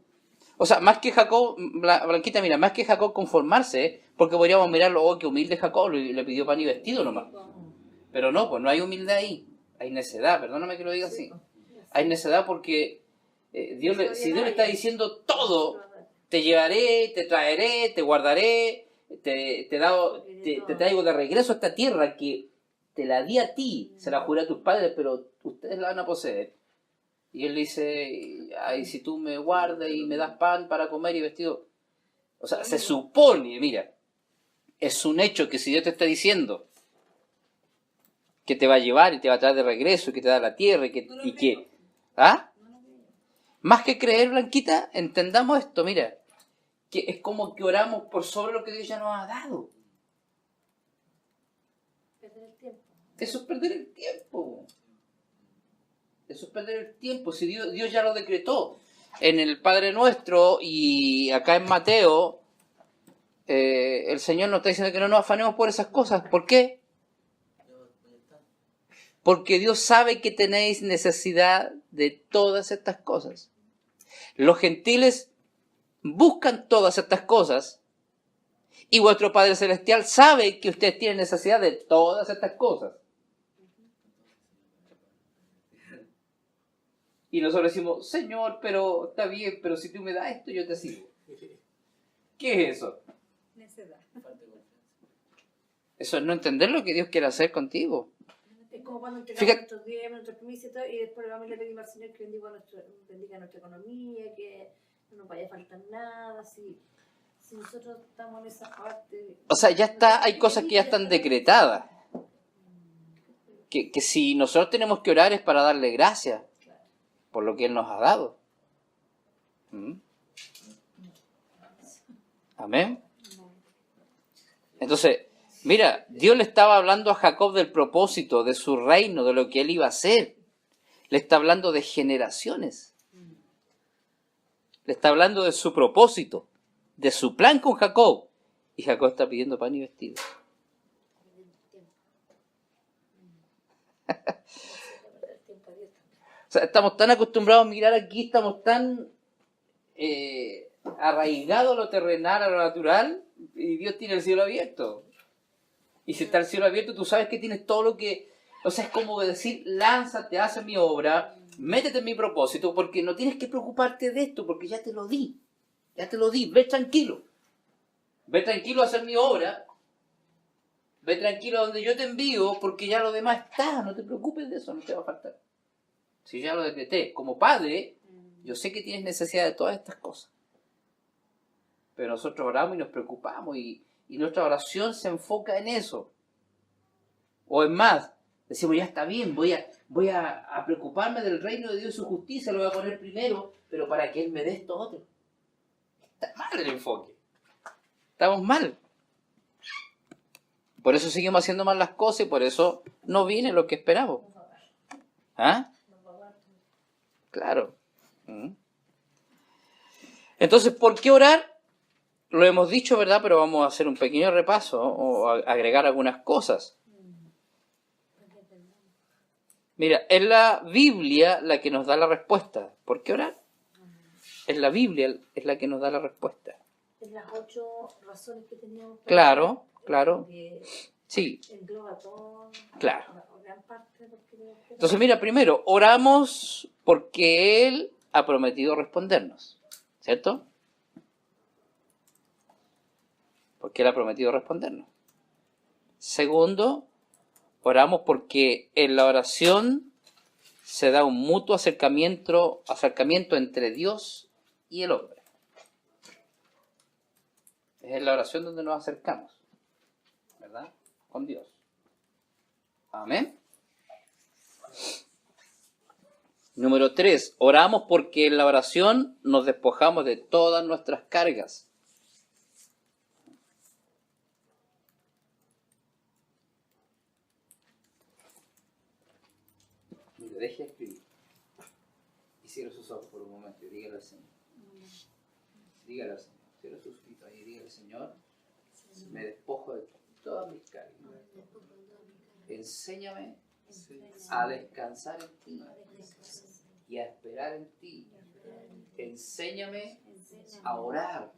O sea, más que Jacob, Blanquita, mira, más que Jacob conformarse, porque podríamos mirarlo, oh, qué humilde Jacob, le pidió pan y vestido nomás. Pero no, pues no hay humildad ahí, hay necedad, perdóname que lo diga así. Hay necedad porque si Dios le está diciendo todo, te llevaré, te traeré, te guardaré, te traigo de regreso a esta tierra que te la di a ti, se la juré a tus padres, pero ustedes la van a poseer. Y él dice, ay, si tú me guardas y me das pan para comer y vestido. O sea, se supone, mira, es un hecho que si Dios te está diciendo que te va a llevar y te va a traer de regreso y que te da la tierra y que ¿ah? Más que creer, Blanquita, entendamos esto, mira, que es como que oramos por sobre lo que Dios ya nos ha dado. Perder el tiempo. Eso es perder el tiempo. Eso es perder el tiempo. Si Dios ya lo decretó en el Padre Nuestro y acá en Mateo, el Señor nos está diciendo que no nos afanemos por esas cosas. ¿Por qué? Porque Dios sabe que tenéis necesidad de todas estas cosas. Los gentiles buscan todas estas cosas y vuestro Padre Celestial sabe que ustedes tienen necesidad de todas estas cosas. Y nosotros decimos, Señor, pero está bien, pero si tú me das esto, yo te sigo. ¿Qué es eso? Necedad. Falta de confianza. Eso es no entender lo que Dios quiere hacer contigo. Es como cuando entregamos Fíjate. nuestros días, nuestros permisos y todo, y después vamos y le pedimos al Señor que bendiga nuestra economía, que no nos vaya a faltar nada, si nosotros estamos en esa parte. O sea, ya está, hay cosas que ya están decretadas. Que si nosotros tenemos que orar es para darle gracias por lo que Él nos ha dado. ¿Mm? Amén. Entonces, mira, Dios le estaba hablando a Jacob del propósito, de su reino, de lo que él iba a hacer. Le está hablando de generaciones. Le está hablando de su propósito, de su plan con Jacob. Y Jacob está pidiendo pan y vestido. O sea, estamos tan acostumbrados a mirar aquí, estamos tan arraigados a lo terrenal, a lo natural, y Dios tiene el cielo abierto. Y si está el cielo abierto, tú sabes que tienes todo lo que... O sea, es como decir, lánzate, haz mi obra, métete en mi propósito, porque no tienes que preocuparte de esto, porque ya te lo di. Ya te lo di, ve tranquilo. Ve tranquilo a hacer mi obra. Ve tranquilo a donde yo te envío, porque ya lo demás está. No te preocupes de eso, no te va a faltar. Si ya lo decreté, como padre, yo sé que tienes necesidad de todas estas cosas. Pero nosotros oramos y nos preocupamos y nuestra oración se enfoca en eso. O es más, decimos, ya está bien, voy a preocuparme del reino de Dios y su justicia, lo voy a poner primero, pero para que Él me dé esto otro. Está mal el enfoque. Estamos mal. Por eso seguimos haciendo mal las cosas y por eso no viene lo que esperamos. ¿Ah? Claro. Entonces, ¿por qué orar? Lo hemos dicho, ¿verdad? Pero vamos a hacer un pequeño repaso o agregar algunas cosas. Mira, es la Biblia la que nos da la respuesta. ¿Por qué orar? Es la Biblia es la que nos da la respuesta. Es las 8 razones que teníamos. Claro, claro. Que Sí, engloba todo. claro. Gran parte de lo que... Entonces, mira, primero, oramos porque Él ha prometido respondernos. ¿Cierto? Porque Él ha prometido respondernos. Segundo, oramos porque en la oración se da un mutuo acercamiento entre Dios y el hombre. Es en la oración donde nos acercamos, ¿verdad? Con Dios. Amén. Número 3. Oramos porque en la oración nos despojamos de todas nuestras cargas. Deje de escribir y cierre sus ojos por un momento y dígale al Señor. Dígale al Señor. Cierre sus ojos y dígale, Señor, me despojo de todas mis cargas. Enséñame a descansar en ti y a esperar en ti. Enséñame a orar,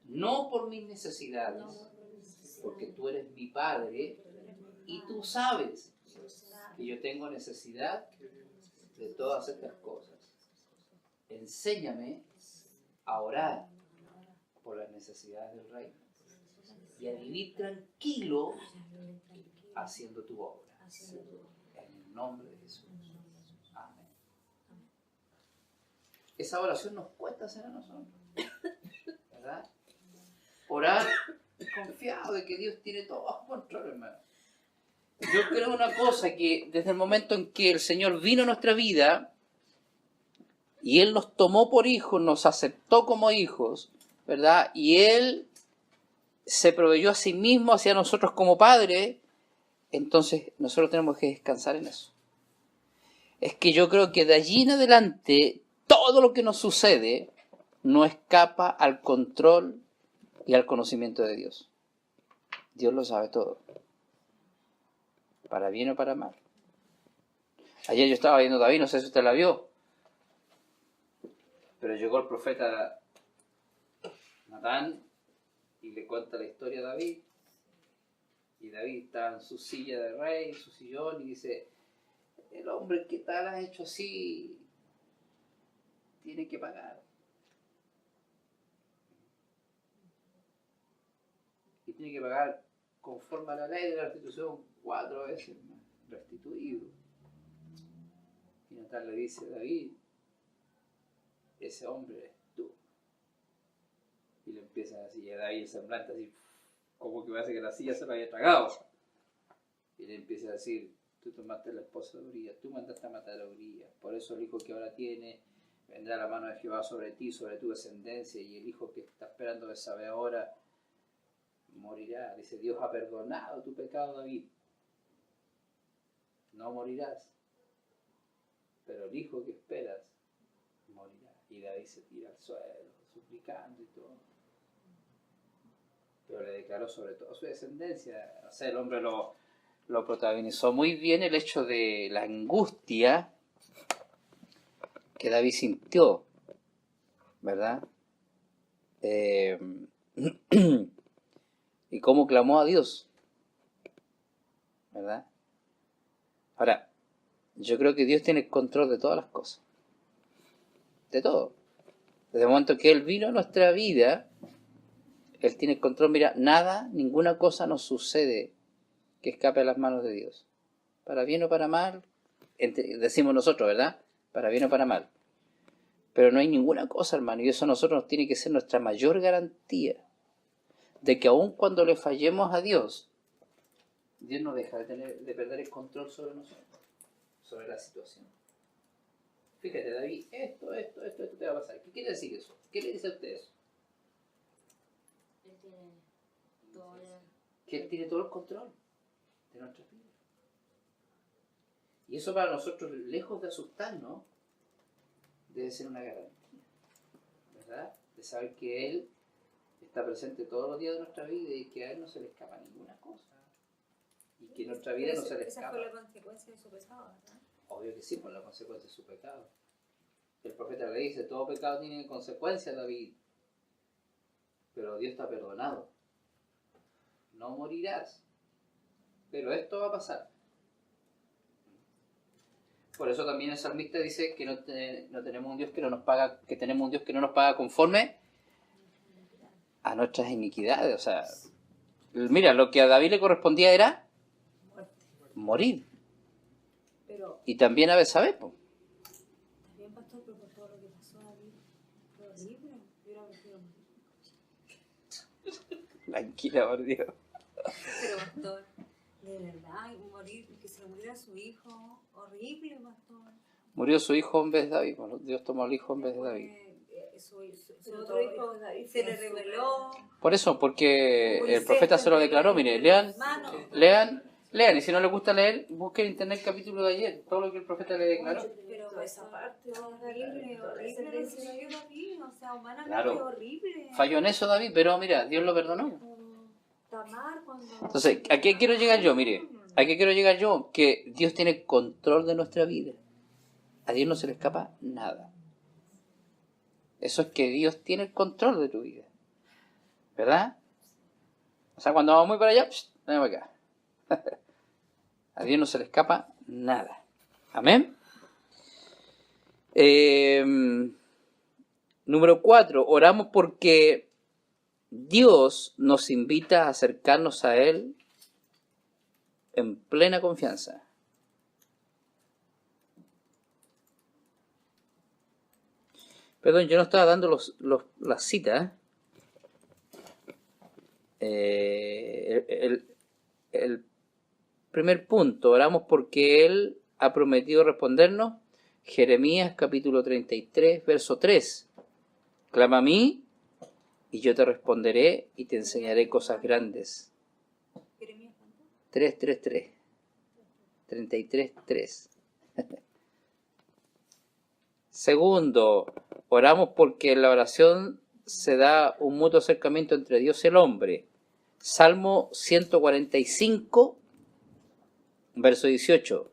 no por mis necesidades, porque tú eres mi Padre y tú sabes que yo tengo necesidad de todas estas cosas. Enséñame a orar por las necesidades del reino y a vivir tranquilo haciendo tu obra. En el nombre de Jesús. Amén. Esa oración nos cuesta hacer a nosotros, ¿verdad? Orar confiado de que Dios tiene todo bajo control, hermano. Yo creo una cosa, que desde el momento en que el Señor vino a nuestra vida y Él nos tomó por hijos, nos aceptó como hijos, ¿verdad? Y Él se proveyó a sí mismo hacia nosotros como Padre, entonces nosotros tenemos que descansar en eso. Es que yo creo que de allí en adelante todo lo que nos sucede no escapa al control y al conocimiento de Dios. Dios lo sabe todo. Para bien o para mal. Ayer yo estaba viendo a David, no sé si usted la vio, pero llegó el profeta Natán y le cuenta la historia a David. Y David está en su silla de rey, en su sillón, y dice, el hombre que tal ha hecho así, tiene que pagar. Y tiene que pagar conforme a la ley de la restitución 4 veces restituido. Y Natán le dice a David, ese hombre eres tú. Y le empieza así, y a David el semblante así, como que parece que la silla se lo había tragado. Y le empieza a decir, tú tomaste la esposa de Urías, tú mandaste a matar a Urías, por eso el hijo que ahora tiene, vendrá la mano de Jehová sobre ti, sobre tu descendencia, y el hijo que está esperando de saber ahora, morirá. Dice, Dios ha perdonado tu pecado, David. No morirás. Pero el hijo que esperas, morirá. Y David se tira al suelo, suplicando y todo. Pero le declaró sobre todo su descendencia. O sea, el hombre lo protagonizó muy bien el hecho de la angustia que David sintió, ¿verdad? Y cómo clamó a Dios, ¿verdad? Ahora, yo creo que Dios tiene el control de todas las cosas, de todo. Desde el momento que Él vino a nuestra vida, Él tiene el control. Mira, nada, ninguna cosa nos sucede que escape a las manos de Dios. Para bien o para mal, decimos nosotros, ¿verdad? Para bien o para mal. Pero no hay ninguna cosa, hermano, y eso a nosotros nos tiene que ser nuestra mayor garantía de que aun cuando le fallemos a Dios, Dios no deja de perder el control sobre nosotros, sobre la situación. Fíjate, David, esto te va a pasar. ¿Qué quiere decir eso? ¿Qué le dice a usted eso? Él tiene todo Que Él tiene todo el control de nuestras vidas. Y eso para nosotros, lejos de asustarnos, debe ser una garantía, ¿verdad? De saber que Él está presente todos los días de nuestra vida y que a Él no se le escapa ninguna cosa. Y que en nuestra vida no se le escapa. Esa fue la consecuencia de su pecado, ¿verdad? Obvio que sí, por la consecuencia de su pecado. El profeta le dice, todo pecado tiene consecuencias, David. Pero Dios te ha perdonado. No morirás. Pero esto va a pasar. Por eso también el salmista dice que no tenemos un Dios que no nos paga, que tenemos un Dios que no nos paga conforme a nuestras iniquidades. O sea, mira, lo que a David le correspondía era morir. Pero Y también a Betsabé, pues. también, pastor, pero por todo lo que pasó a David, fue horrible. Yo era prefiero morir. Tranquila, por Dios. Pero, pastor, de verdad, morir, que se le muriera su hijo, horrible, pastor. Murió su hijo en vez de David. Bueno, Dios tomó al hijo en vez de David. Su Pero otro todo hijo hijo de David se fue le reveló. Por eso, porque Moisés el profeta se lo declaró. Mire, lean, Mano. lean, y si no les gusta leer, busquen en internet el capítulo de ayer, todo lo que el profeta le declaró. Pero toda esa parte, horrible, toda la horrible lo que descendencia. vivió David, o sea, humanamente Claro. horrible. Falló en eso David, pero mira, Dios lo perdonó. Tamar cuando... Entonces, ¿a qué quiero llegar yo? Mire, ¿a qué quiero llegar yo? Que Dios tiene control de nuestra vida. A Dios no se le escapa nada. Eso es que Dios tiene el control de tu vida. ¿Verdad? O sea, cuando vamos muy para allá, ven para acá. A Dios no se le escapa nada. Amén. Número 4. Oramos porque Dios nos invita a acercarnos a Él en plena confianza. Perdón, yo no estaba dando las citas. El primer punto, oramos porque Él ha prometido respondernos. Jeremías capítulo 33, verso 3. Clama a mí y yo te responderé y te enseñaré cosas grandes. Jeremías, ¿cuánto? 3:3. 33:3. Segundo, oramos porque en la oración se da un mutuo acercamiento entre Dios y el hombre. Salmo 145, verso 18.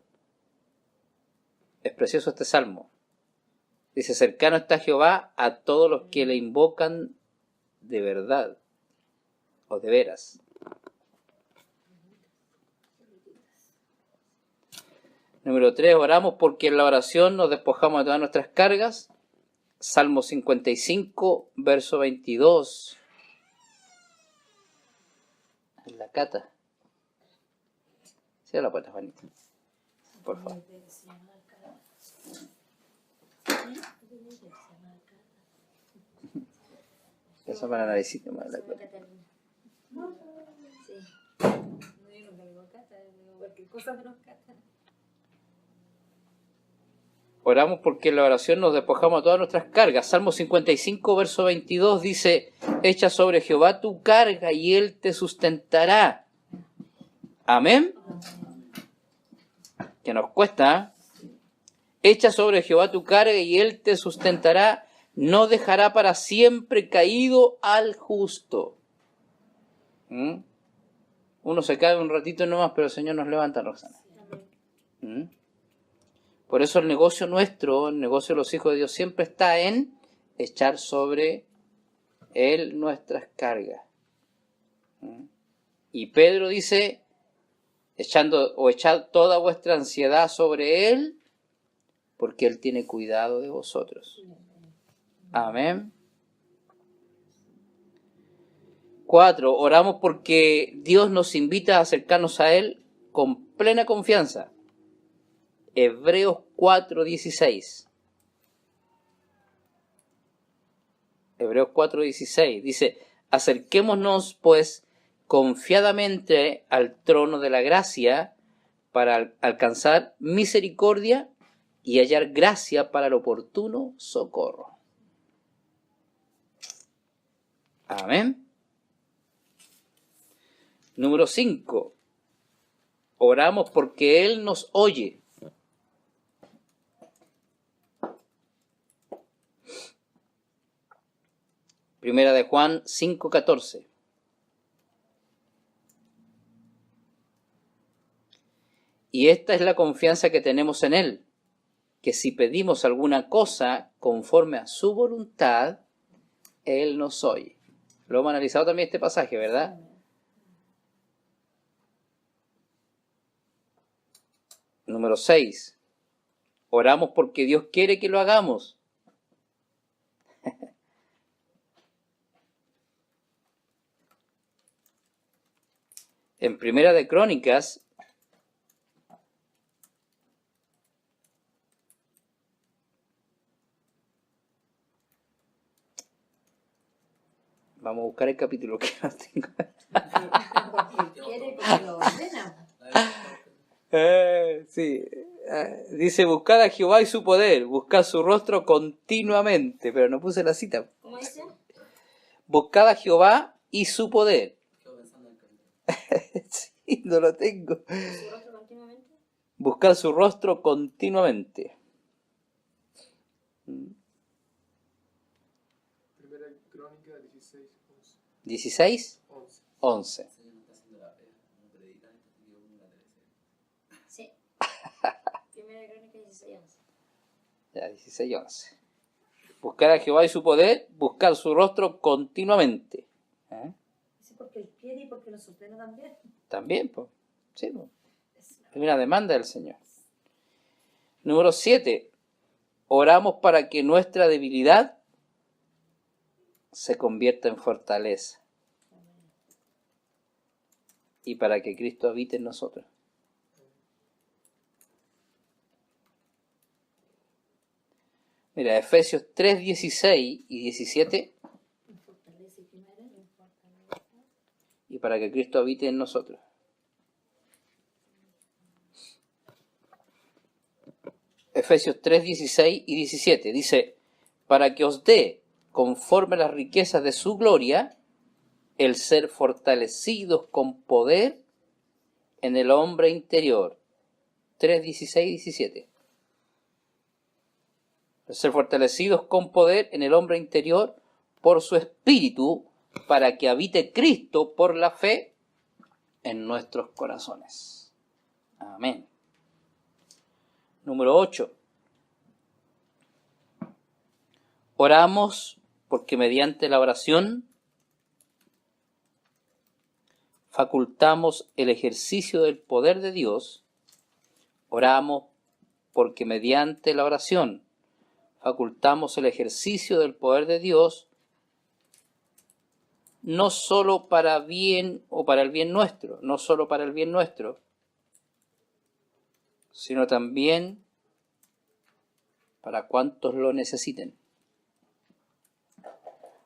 Es precioso este salmo. Dice, cercano está Jehová a todos los que le invocan de verdad o de veras. Número 3, oramos porque en la oración nos despojamos de todas nuestras cargas. Salmo 55, verso 22. En la cata. Cierra la puerta, Juanita. Por favor. Se llama Alcalá. Eso para analizar más la Se llama cosa. Catalina. Sí. No, yo nunca digo cata, digo cualquier cosa menos cata. Oramos porque en la oración nos despojamos de todas nuestras cargas. Salmo 55, verso 22 dice, echa sobre Jehová tu carga y Él te sustentará. Amén. Que nos cuesta. Echa sobre Jehová tu carga y Él te sustentará. No dejará para siempre caído al justo. ¿Mm? Uno se cae un ratito nomás, pero el Señor nos levanta, Roxana. ¿Mm? Por eso el negocio nuestro, el negocio de los hijos de Dios, siempre está en echar sobre Él nuestras cargas. ¿Mm? Y Pedro dice, echad toda vuestra ansiedad sobre Él, porque Él tiene cuidado de vosotros. Amén. 4. Oramos porque Dios nos invita a acercarnos a Él con plena confianza. Hebreos 4:16. Hebreos 4:16 dice, acerquémonos pues confiadamente al trono de la gracia para alcanzar misericordia y hallar gracia para el oportuno socorro. Amén. Número 5. Oramos porque Él nos oye. Primera de Juan 5:14. Y esta es la confianza que tenemos en Él, que si pedimos alguna cosa conforme a su voluntad, Él nos oye. Lo hemos analizado también este pasaje, ¿verdad? Número 6. Oramos porque Dios quiere que lo hagamos. En Primera de Crónicas, vamos a buscar el capítulo que no tengo. Porque quiere, porque lo ordena. Sí. Dice, buscad a Jehová y su poder, buscad su rostro continuamente, pero no puse la cita. ¿Cómo dice? Buscad a Jehová y su poder. Quedo pensando en el capítulo. Sí, no lo tengo. ¿Su rostro continuamente? Buscad su rostro continuamente. Primera Crónica 16, 11. 16, 11. 11. El Señor está haciendo la pega. No predica esto, te digo como la teleserie. Sí. Primera Crónica 16, 11. Ya, 16 y 11. Buscar a Jehová y su poder, buscar su rostro continuamente. ¿Eh? Sí, porque él quiere y porque los ordena también. También, pues. Sí, pues. Es una demanda del Señor. Número 7. Oramos para que nuestra debilidad se convierta en fortaleza. Y para que Cristo habite en nosotros. Mira, Efesios 3, 16 y 17. Fortalece primero y fortalece. Y para que Cristo habite en nosotros. Efesios 3, 16 y 17. Dice, para que os dé, conforme a las riquezas de su gloria, el ser fortalecidos con poder en el hombre interior. 3, 16 y 17. El ser fortalecidos con poder en el hombre interior por su espíritu, para que habite Cristo por la fe en nuestros corazones. Amén. Número 8. Oramos porque mediante la oración facultamos el ejercicio del poder de Dios. Oramos porque mediante la oración facultamos el ejercicio del poder de Dios, no solo para bien o para el bien nuestro, no solo para el bien nuestro, sino también para cuantos lo necesiten.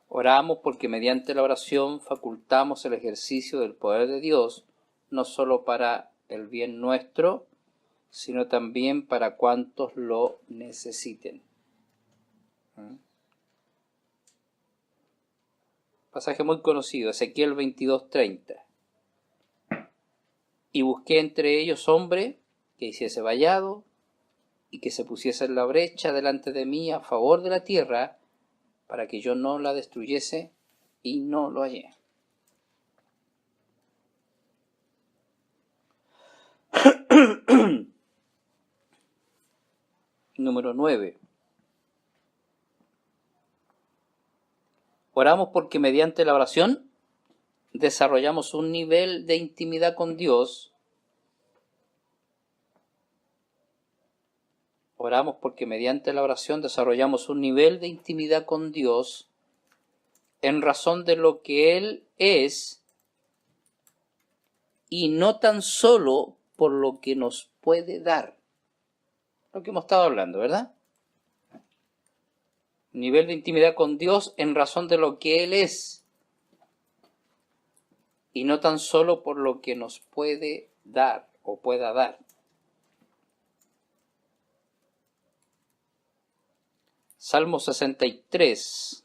Oramos porque mediante la oración facultamos el ejercicio del poder de Dios, no solo para el bien nuestro, sino también para cuantos lo necesiten. Pasaje muy conocido, Ezequiel 22:30. Y busqué entre ellos hombre que hiciese vallado y que se pusiese en la brecha delante de mí a favor de la tierra, para que yo no la destruyese, y no lo hallé. Número 9. Oramos porque mediante la oración desarrollamos un nivel de intimidad con Dios. Oramos porque mediante la oración desarrollamos un nivel de intimidad con Dios en razón de lo que Él es y no tan solo por lo que nos puede dar. Lo que hemos estado hablando, ¿verdad? Nivel de intimidad con Dios en razón de lo que Él es y no tan solo por lo que nos puede dar o pueda dar. Salmo 63,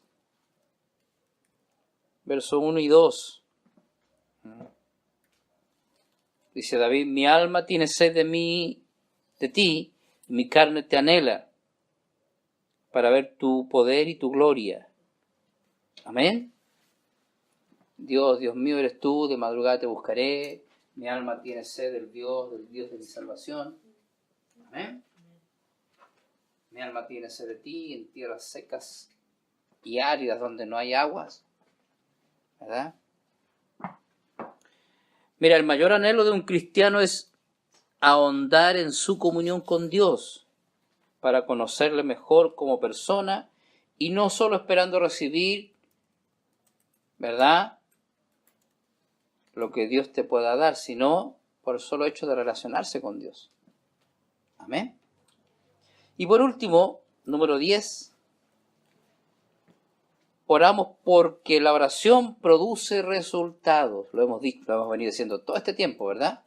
versos 1 y 2. Dice David, mi alma tiene sed de mí, de ti, y mi carne te anhela, para ver tu poder y tu gloria. Amén. Dios, Dios mío eres tú, de madrugada te buscaré, mi alma tiene sed del Dios de mi salvación. Amén. Mi alma tiene sed de ti en tierras secas y áridas donde no hay aguas. ¿Verdad? Mira, el mayor anhelo de un cristiano es ahondar en su comunión con Dios para conocerle mejor como persona y no solo esperando recibir, ¿verdad?, lo que Dios te pueda dar, sino por el solo hecho de relacionarse con Dios. Amén. Y por último, número 10, oramos porque la oración produce resultados. Lo hemos dicho, lo hemos venido diciendo todo este tiempo, ¿verdad?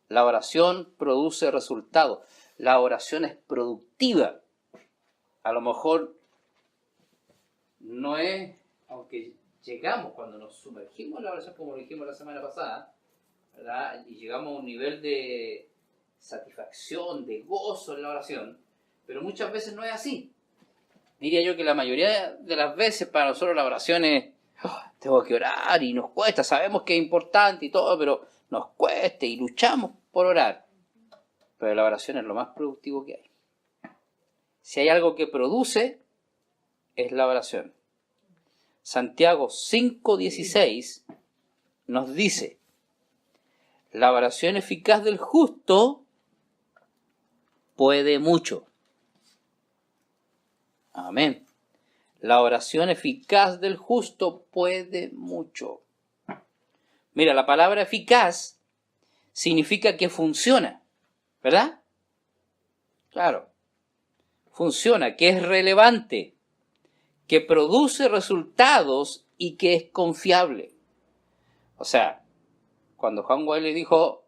La oración produce resultados. La oración es productiva. A lo mejor no es, aunque llegamos, cuando nos sumergimos en la oración, como lo dijimos la semana pasada, ¿verdad?, y llegamos a un nivel de satisfacción, de gozo en la oración, pero muchas veces no es así. Diría yo que la mayoría de las veces para nosotros la oración es, tengo que orar y nos cuesta, sabemos que es importante y todo, pero nos cuesta y luchamos por orar. Pero la oración es lo más productivo que hay. Si hay algo que produce, es la oración. Santiago 5:16 nos dice, la oración eficaz del justo puede mucho. Amén. La oración eficaz del justo puede mucho. Mira, la palabra eficaz significa que funciona, ¿verdad? Claro. Funciona, que es relevante, que produce resultados y que es confiable. O sea, cuando Juan Wesley dijo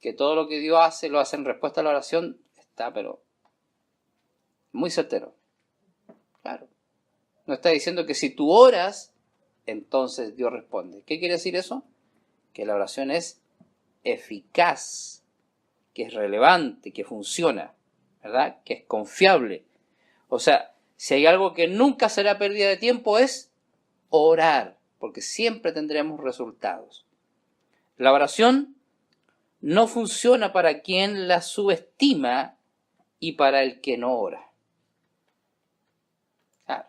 que todo lo que Dios hace, lo hace en respuesta a la oración, está, pero muy certero. Claro. No está diciendo que si tú oras, entonces Dios responde. ¿Qué quiere decir eso? Que la oración es eficaz, que es relevante, que funciona, ¿verdad? Que es confiable. O sea, si hay algo que nunca será pérdida de tiempo es orar, porque siempre tendremos resultados. La oración no funciona para quien la subestima y para el que no ora. Claro.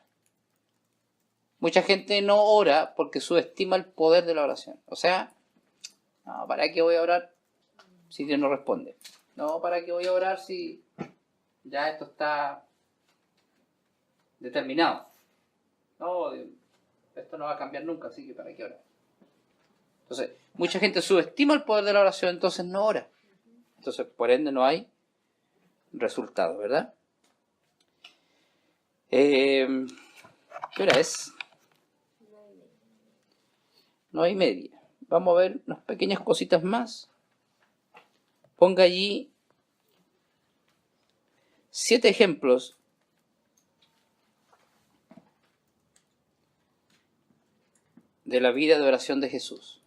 Mucha gente no ora porque subestima el poder de la oración. O sea, no, ¿para qué voy a orar si Dios no responde? No, ¿para qué voy a orar si ya esto está determinado? No, esto no va a cambiar nunca, así que ¿para qué orar? Entonces, mucha gente subestima el poder de la oración, entonces no ora. Entonces, por ende, no hay resultado, ¿verdad? ¿Qué hora es? 9:30. Vamos a ver unas pequeñas cositas más. Ponga allí 7 ejemplos de la vida de oración de Jesús.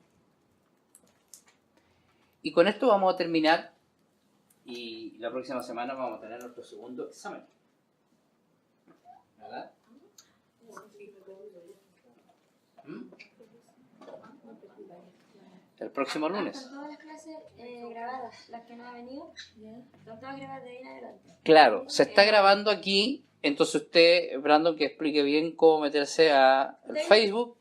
Y con esto vamos a terminar, y la próxima semana vamos a tener nuestro segundo examen. ¿Verdad? El próximo lunes. Están todas las clases grabadas, las que no han venido, están todas grabadas de ahí en adelante. Claro, se está grabando aquí, entonces usted, Brandon, que explique bien cómo meterse a el Facebook.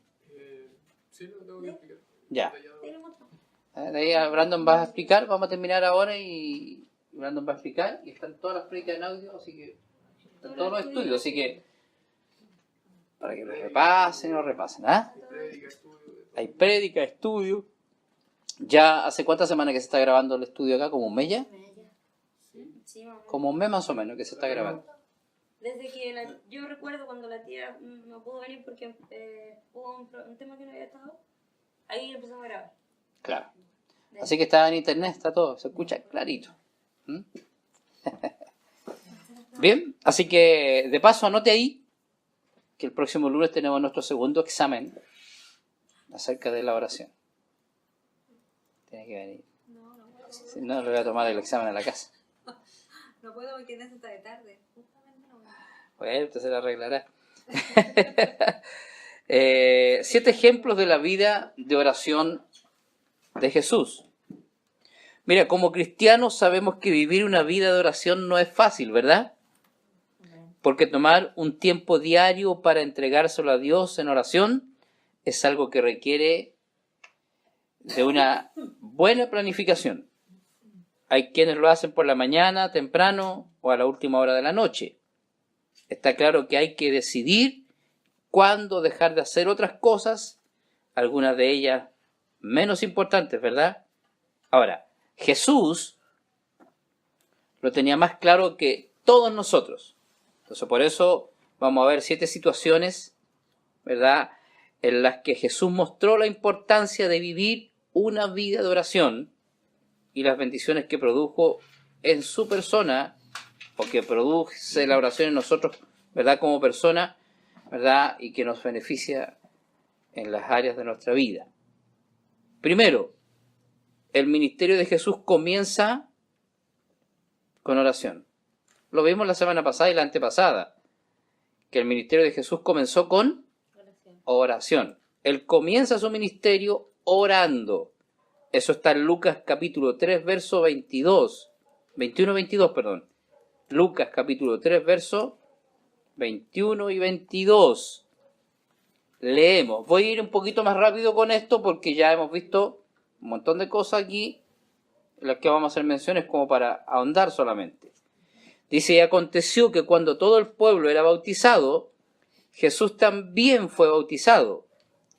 Sí, lo tengo que explicar. Ya. Detallado. Ahí lo muestro. De ahí a Brandon va a explicar, vamos a terminar ahora y Brandon va a explicar, y están todas las prédicas en audio, así que están todos los estudios, así que para que los repasen y los repasen, ¿ah? Prédica, estudio, de todo. Hay prédica, estudio. Ya hace cuántas semanas que se está grabando el estudio acá, como un mes ya, Sí, más o menos. como un mes más o menos que se está grabando. Desde que yo recuerdo cuando la tía no pudo venir porque hubo un tema que no había estado, ahí empezamos a grabar. Claro. Así que está en internet, está todo, se escucha clarito. ¿Mm? Bien, así que de paso anote ahí que el próximo lunes tenemos nuestro segundo examen acerca de la oración. Tiene que venir. Si no, le voy a tomar el examen a la casa. No puedo porque en eso está de tarde. Bueno, usted se lo arreglará. 7 ejemplos de la vida de oración de Jesús. Mira, como cristianos sabemos que vivir una vida de oración no es fácil, ¿verdad? Porque tomar un tiempo diario para entregárselo a Dios en oración es algo que requiere de una buena planificación. Hay quienes lo hacen por la mañana, temprano o a la última hora de la noche. Está claro que hay que decidir cuándo dejar de hacer otras cosas, algunas de ellas menos importantes, ¿verdad? Ahora, Jesús lo tenía más claro que todos nosotros. Entonces, por eso vamos a ver 7 situaciones, ¿verdad?, en las que Jesús mostró la importancia de vivir una vida de oración y las bendiciones que produjo en su persona, o que produce la oración en nosotros, ¿verdad?, como persona, ¿verdad?, y que nos beneficia en las áreas de nuestra vida. Primero, el ministerio de Jesús comienza con oración. Lo vimos la semana pasada y la antepasada, que el ministerio de Jesús comenzó con oración. Él comienza su ministerio orando. Eso está en Lucas capítulo 3, verso 21-22, perdón. Lucas capítulo 3, verso 21 y 22. Leemos. Voy a ir un poquito más rápido con esto porque ya hemos visto un montón de cosas aquí en las que vamos a hacer menciones como para ahondar solamente. Dice, y aconteció que cuando todo el pueblo era bautizado, Jesús también fue bautizado.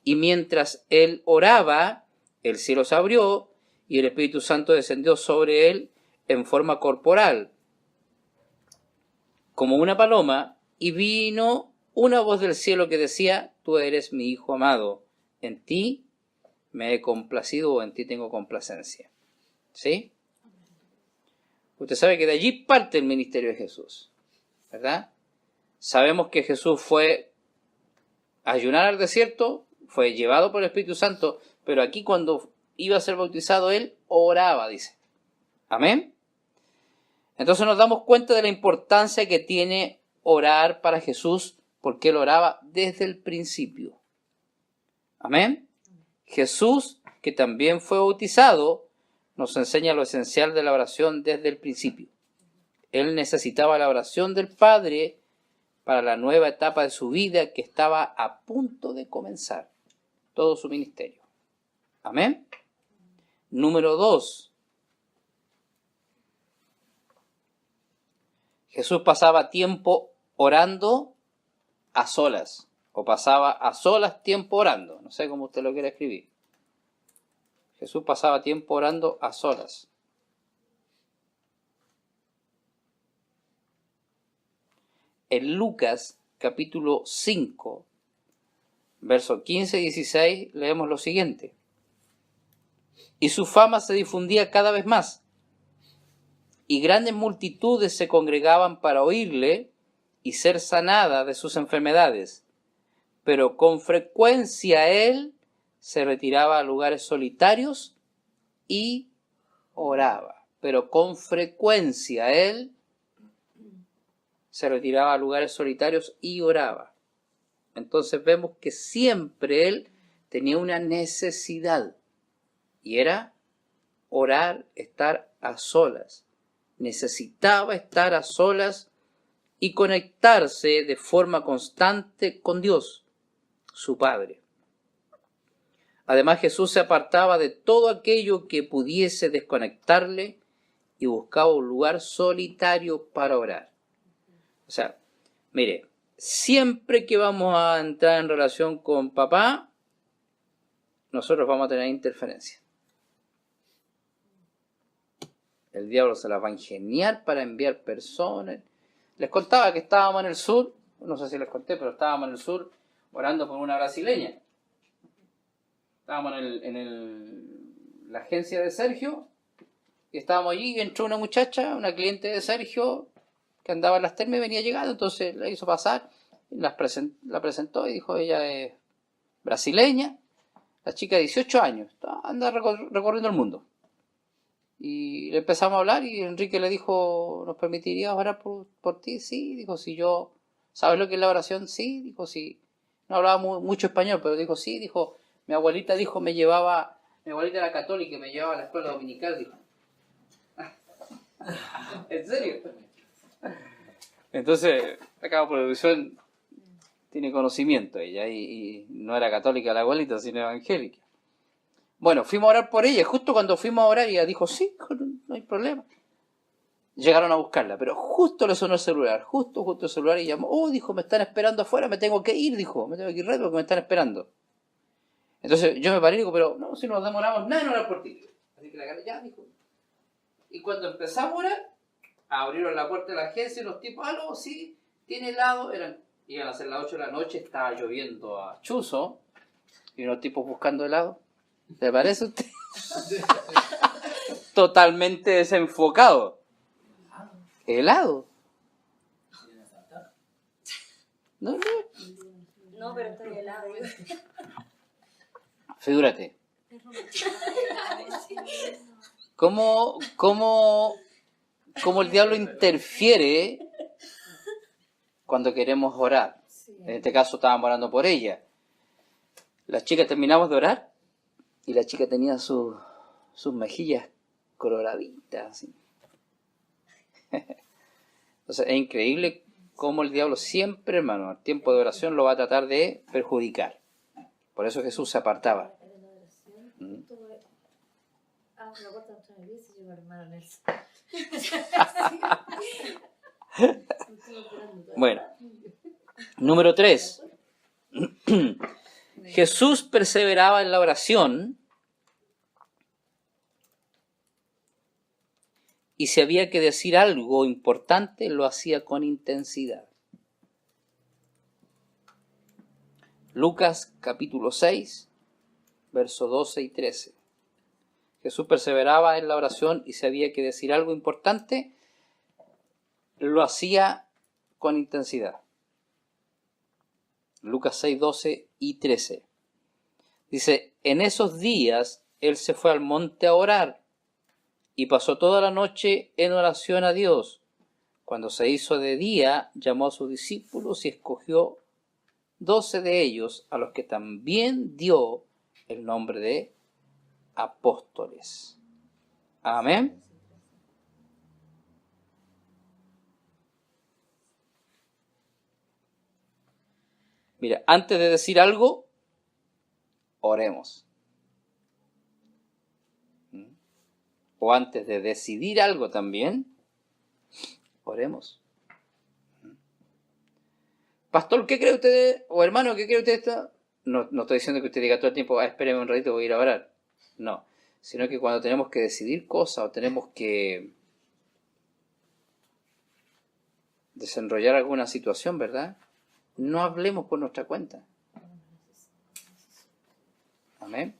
Y mientras él oraba, el cielo se abrió y el Espíritu Santo descendió sobre él en forma corporal, como una paloma, y vino una voz del cielo que decía, tú eres mi Hijo amado, en ti me he complacido o en ti tengo complacencia. ¿Sí? Usted sabe que de allí parte el ministerio de Jesús, ¿verdad? Sabemos que Jesús fue a ayunar al desierto, fue llevado por el Espíritu Santo, pero aquí cuando iba a ser bautizado él oraba, dice. Amén. Entonces nos damos cuenta de la importancia que tiene orar para Jesús, porque él oraba desde el principio. Amén. Jesús, que también fue bautizado, nos enseña lo esencial de la oración desde el principio. Él necesitaba la oración del Padre para la nueva etapa de su vida que estaba a punto de comenzar, todo su ministerio. Amén. Número 2. Jesús pasaba tiempo orando a solas, o pasaba a solas tiempo orando, no sé cómo usted lo quiere escribir. Jesús pasaba tiempo orando a solas. En Lucas capítulo 5, versos 15 y 16, leemos lo siguiente. Y su fama se difundía cada vez más, y grandes multitudes se congregaban para oírle y ser sanada de sus enfermedades. Pero con frecuencia él se retiraba a lugares solitarios y oraba. Pero con frecuencia él se retiraba a lugares solitarios y oraba. Entonces vemos que siempre él tenía una necesidad, y era orar, estar a solas. Necesitaba estar a solas y conectarse de forma constante con Dios, su Padre. Además, Jesús se apartaba de todo aquello que pudiese desconectarle y buscaba un lugar solitario para orar. O sea, mire, siempre que vamos a entrar en relación con papá, nosotros vamos a tener interferencia. El diablo se las va a ingeniar para enviar personas. Les contaba que estábamos en el sur, no sé si les conté, pero estábamos en el sur orando por una brasileña. Estábamos en la agencia de Sergio y estábamos allí y entró una muchacha, una cliente de Sergio, que andaba en las termas y venía llegando, entonces la hizo pasar, la presentó y dijo, ella es brasileña, la chica de 18 años, anda recorriendo el mundo. Y le empezamos a hablar y Enrique le dijo, ¿nos permitirías orar por ti? Sí, dijo, si yo, ¿sabes lo que es la oración? Sí, dijo, sí. No hablaba mucho español, pero dijo, sí, dijo, mi abuelita era católica y me llevaba a la escuela dominical, dijo. ¿En serio? Entonces, acá por producción tiene conocimiento ella y no era católica la abuelita, sino evangélica. Bueno, fuimos a orar por ella, justo cuando fuimos a orar ella dijo, sí, no hay problema. Llegaron a buscarla, pero justo le sonó el celular, justo el celular y llamó, dijo, me están esperando afuera, me tengo que ir, dijo, me tengo que ir rápido porque me están esperando. Entonces yo me paré y digo, pero no, si no nos demoramos nada en orar por ti. Así que la cara ya dijo. Y cuando empezamos a orar, abrieron la puerta de la agencia y los tipos, algo, sí, tiene helado, iban a ser las 8 de la noche, estaba lloviendo a chuzo, y unos tipos buscando helado. ¿Le parece a usted? Totalmente desenfocado. ¿Helado? No. No, pero estoy helado. Figúrate. ¿Cómo el diablo interfiere cuando queremos orar? En este caso estábamos orando por ella. Las chicas terminamos de orar y la chica tenía sus mejillas coloraditas. Así. Entonces es increíble cómo el diablo siempre, hermano, al tiempo de oración lo va a tratar de perjudicar. Por eso Jesús se apartaba. Bueno, número 3. Jesús perseveraba en la oración y si había que decir algo importante, lo hacía con intensidad. Lucas capítulo 6, versos 12 y 13. Jesús perseveraba en la oración y si había que decir algo importante, lo hacía con intensidad. Lucas 6, 12 y 13. Dice, en esos días él se fue al monte a orar y pasó toda la noche en oración a Dios. Cuando se hizo de día, llamó a sus discípulos y escogió 12 de ellos, a los que también dio el nombre de apóstoles. Amén. Mira, antes de decir algo, oremos. O antes de decidir algo también, oremos. Pastor, ¿qué cree usted? O hermano, ¿qué cree usted? No estoy diciendo que usted diga todo el tiempo, espéreme un ratito, voy a ir a orar. No, sino que cuando tenemos que decidir cosas o tenemos que desenrollar alguna situación, ¿verdad? No hablemos por nuestra cuenta. Amén.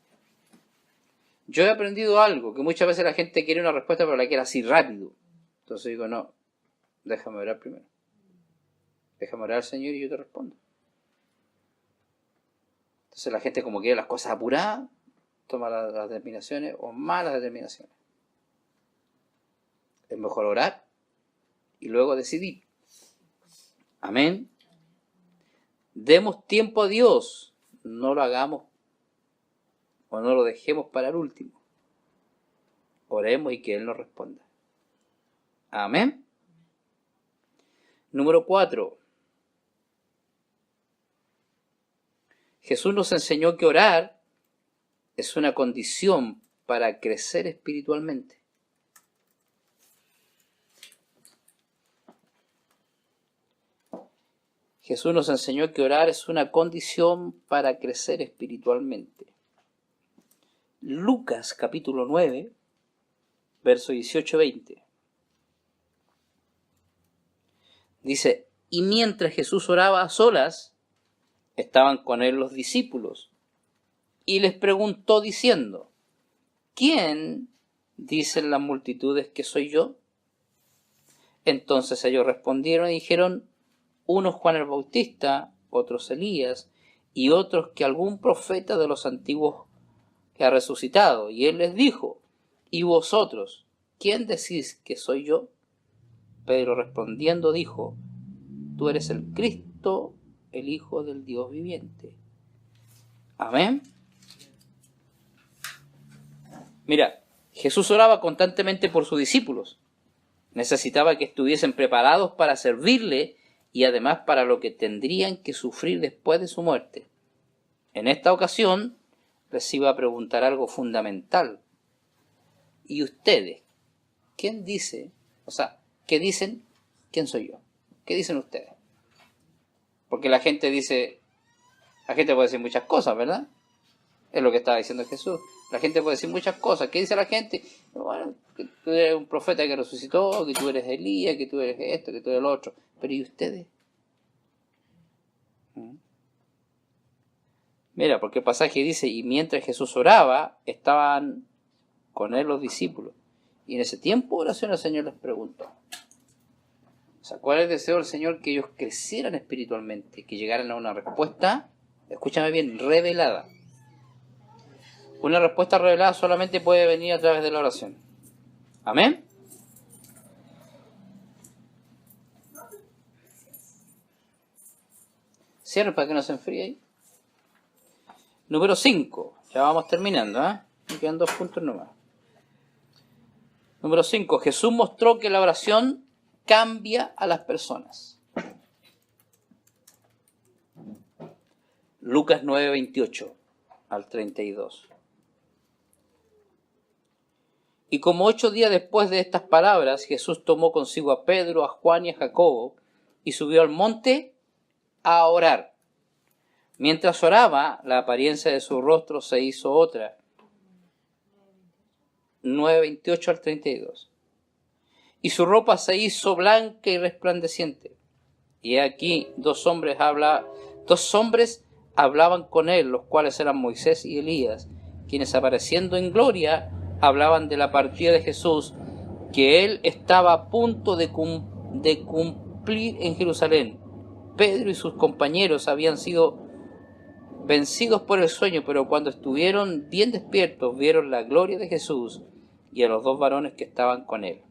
Yo he aprendido algo, que muchas veces la gente quiere una respuesta, pero la quiere así rápido. Entonces digo, no, déjame orar primero. Déjame orar al Señor y yo te respondo. Entonces la gente, como quiere las cosas apuradas, toma las determinaciones o malas determinaciones. Es mejor orar y luego decidir. Amén. Demos tiempo a Dios. No lo hagamos o no lo dejemos para el último. Oremos y que Él nos responda. Amén. Número 4. Jesús nos enseñó que orar es una condición para crecer espiritualmente. Jesús nos enseñó que orar es una condición para crecer espiritualmente. Lucas capítulo 9, verso 18-20. Dice, y mientras Jesús oraba a solas, estaban con él los discípulos, y les preguntó diciendo, ¿quién dicen las multitudes que soy yo? Entonces ellos respondieron y dijeron, unos Juan el Bautista, otros Elías, y otros que algún profeta de los antiguos que ha resucitado. Y él les dijo, ¿y vosotros, quién decís que soy yo? Pedro respondiendo dijo, tú eres el Cristo, el Hijo del Dios viviente. Amén. Mira, Jesús oraba constantemente por sus discípulos. Necesitaba que estuviesen preparados para servirle y además para lo que tendrían que sufrir después de su muerte. En esta ocasión les iba a preguntar algo fundamental. ¿Y ustedes? ¿Quién dice? O sea, ¿qué dicen? ¿Quién soy yo? ¿Qué dicen ustedes? Porque la gente puede decir muchas cosas, ¿verdad? Es lo que estaba diciendo Jesús. La gente puede decir muchas cosas. ¿Qué dice la gente? Bueno, que tú eres un profeta que resucitó, que tú eres Elías, que tú eres esto, que tú eres lo otro. Pero ¿y ustedes? Mira, porque el pasaje dice, y mientras Jesús oraba, estaban con él los discípulos. Y en ese tiempo de oración el Señor les preguntó. O sea, ¿cuál es el deseo del Señor? Que ellos crecieran espiritualmente, que llegaran a una respuesta, escúchame bien, revelada. Una respuesta revelada solamente puede venir a través de la oración. Amén. Cierra para que no se enfríe ahí. Número 5. Ya vamos terminando, ¿eh? Me quedan 2 puntos nomás. Número 5. Jesús mostró que la oración cambia a las personas. Lucas 9, 28 al 32. Y como 8 días después de estas palabras, Jesús tomó consigo a Pedro, a Juan y a Jacobo, y subió al monte a orar. Mientras oraba, la apariencia de su rostro se hizo otra. 9, 28 al 32. Y su ropa se hizo blanca y resplandeciente. Y aquí dos hombres hablaban con él, los cuales eran Moisés y Elías, quienes apareciendo en gloria hablaban de la partida de Jesús, que él estaba a punto de cumplir en Jerusalén. Pedro y sus compañeros habían sido vencidos por el sueño, pero cuando estuvieron bien despiertos, vieron la gloria de Jesús y a los 2 varones que estaban con él.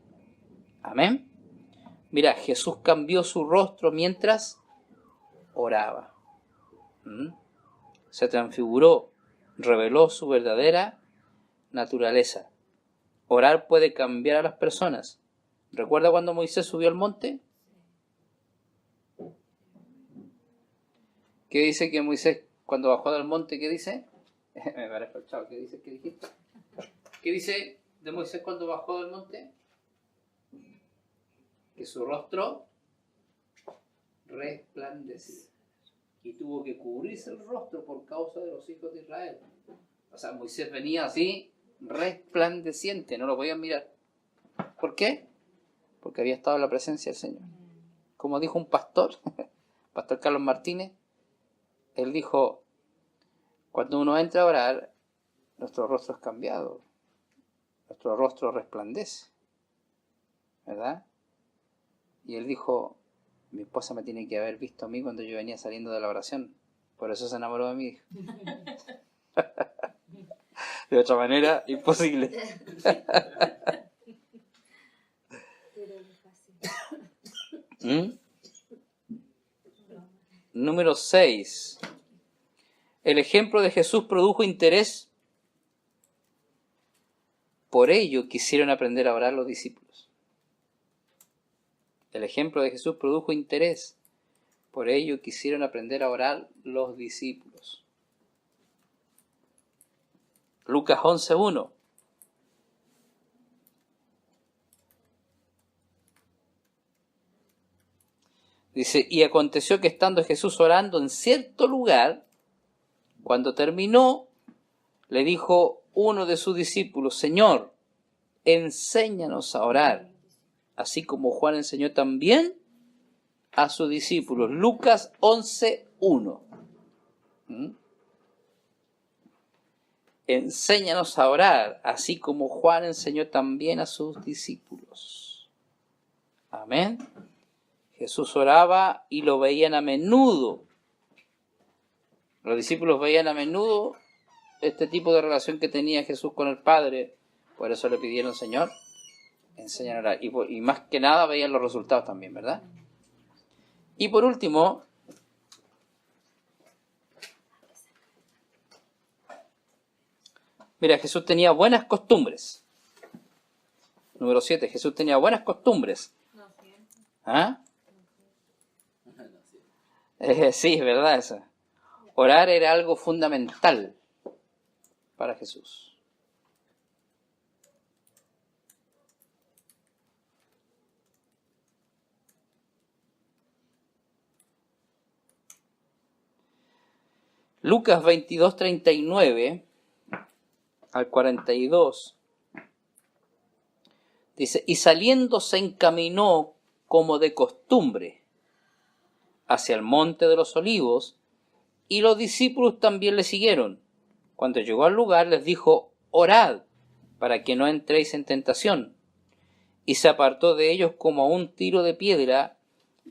Amén. Mira, Jesús cambió su rostro mientras oraba. Se transfiguró, reveló su verdadera naturaleza. Orar puede cambiar a las personas. ¿Recuerda cuando Moisés subió al monte? ¿Qué dice que Moisés cuando bajó del monte? ¿Qué dice? Me parece el chavo. ¿Qué dice? ¿Qué dijiste? ¿Qué dice de Moisés cuando bajó del monte? Que su rostro resplandecía. Y tuvo que cubrirse el rostro por causa de los hijos de Israel. O sea, Moisés venía así, resplandeciente, no lo podían mirar. ¿Por qué? Porque había estado en la presencia del Señor. como dijo un pastor, Pastor Carlos Martínez, él dijo, cuando uno entra a orar, nuestro rostro es cambiado, nuestro rostro resplandece, ¿verdad? Y él dijo, mi esposa me tiene que haber visto a mí cuando yo venía saliendo de la oración, por eso se enamoró de mí. De otra manera, imposible. Número 6. El ejemplo de Jesús produjo interés. Por ello quisieron aprender a orar los discípulos. El ejemplo de Jesús produjo interés. Por ello quisieron aprender a orar los discípulos. Lucas 11:1. Dice, y aconteció que estando Jesús orando en cierto lugar, cuando terminó, le dijo uno de sus discípulos, Señor, enséñanos a orar, así como Juan enseñó también a sus discípulos. Lucas 11:1. Enséñanos a orar, así como Juan enseñó también a sus discípulos. Amén. Jesús oraba y lo veían a menudo. Los discípulos veían a menudo este tipo de relación que tenía Jesús con el Padre. Por eso le pidieron, Señor, enséñanos a orar. Y más que nada veían los resultados también, ¿verdad? Y por último, mira, Jesús tenía buenas costumbres. Número 7, Jesús tenía buenas costumbres. ¿Ah? Sí, es verdad eso. Orar era algo fundamental para Jesús. Lucas 22:39 al 42 dice, y saliendo se encaminó como de costumbre hacia el monte de los olivos, y los discípulos también le siguieron. Cuando llegó al lugar les dijo, orad para que no entréis en tentación. Y se apartó de ellos como a un tiro de piedra,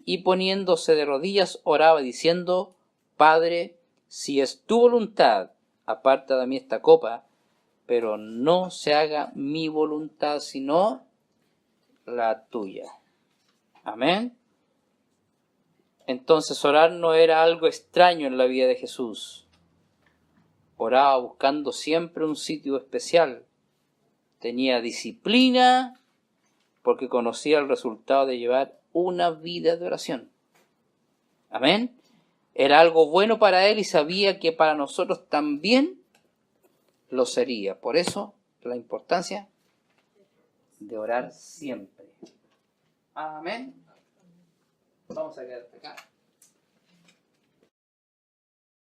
y poniéndose de rodillas oraba diciendo, Padre, si es tu voluntad, aparta de mí esta copa, pero no se haga mi voluntad, sino la tuya. Amén. Entonces orar no era algo extraño en la vida de Jesús. Oraba buscando siempre un sitio especial. Tenía disciplina porque conocía el resultado de llevar una vida de oración. Amén. Era algo bueno para él y sabía que para nosotros también lo sería. Por eso la importancia de orar siempre. Amén. Vamos a quedar acá.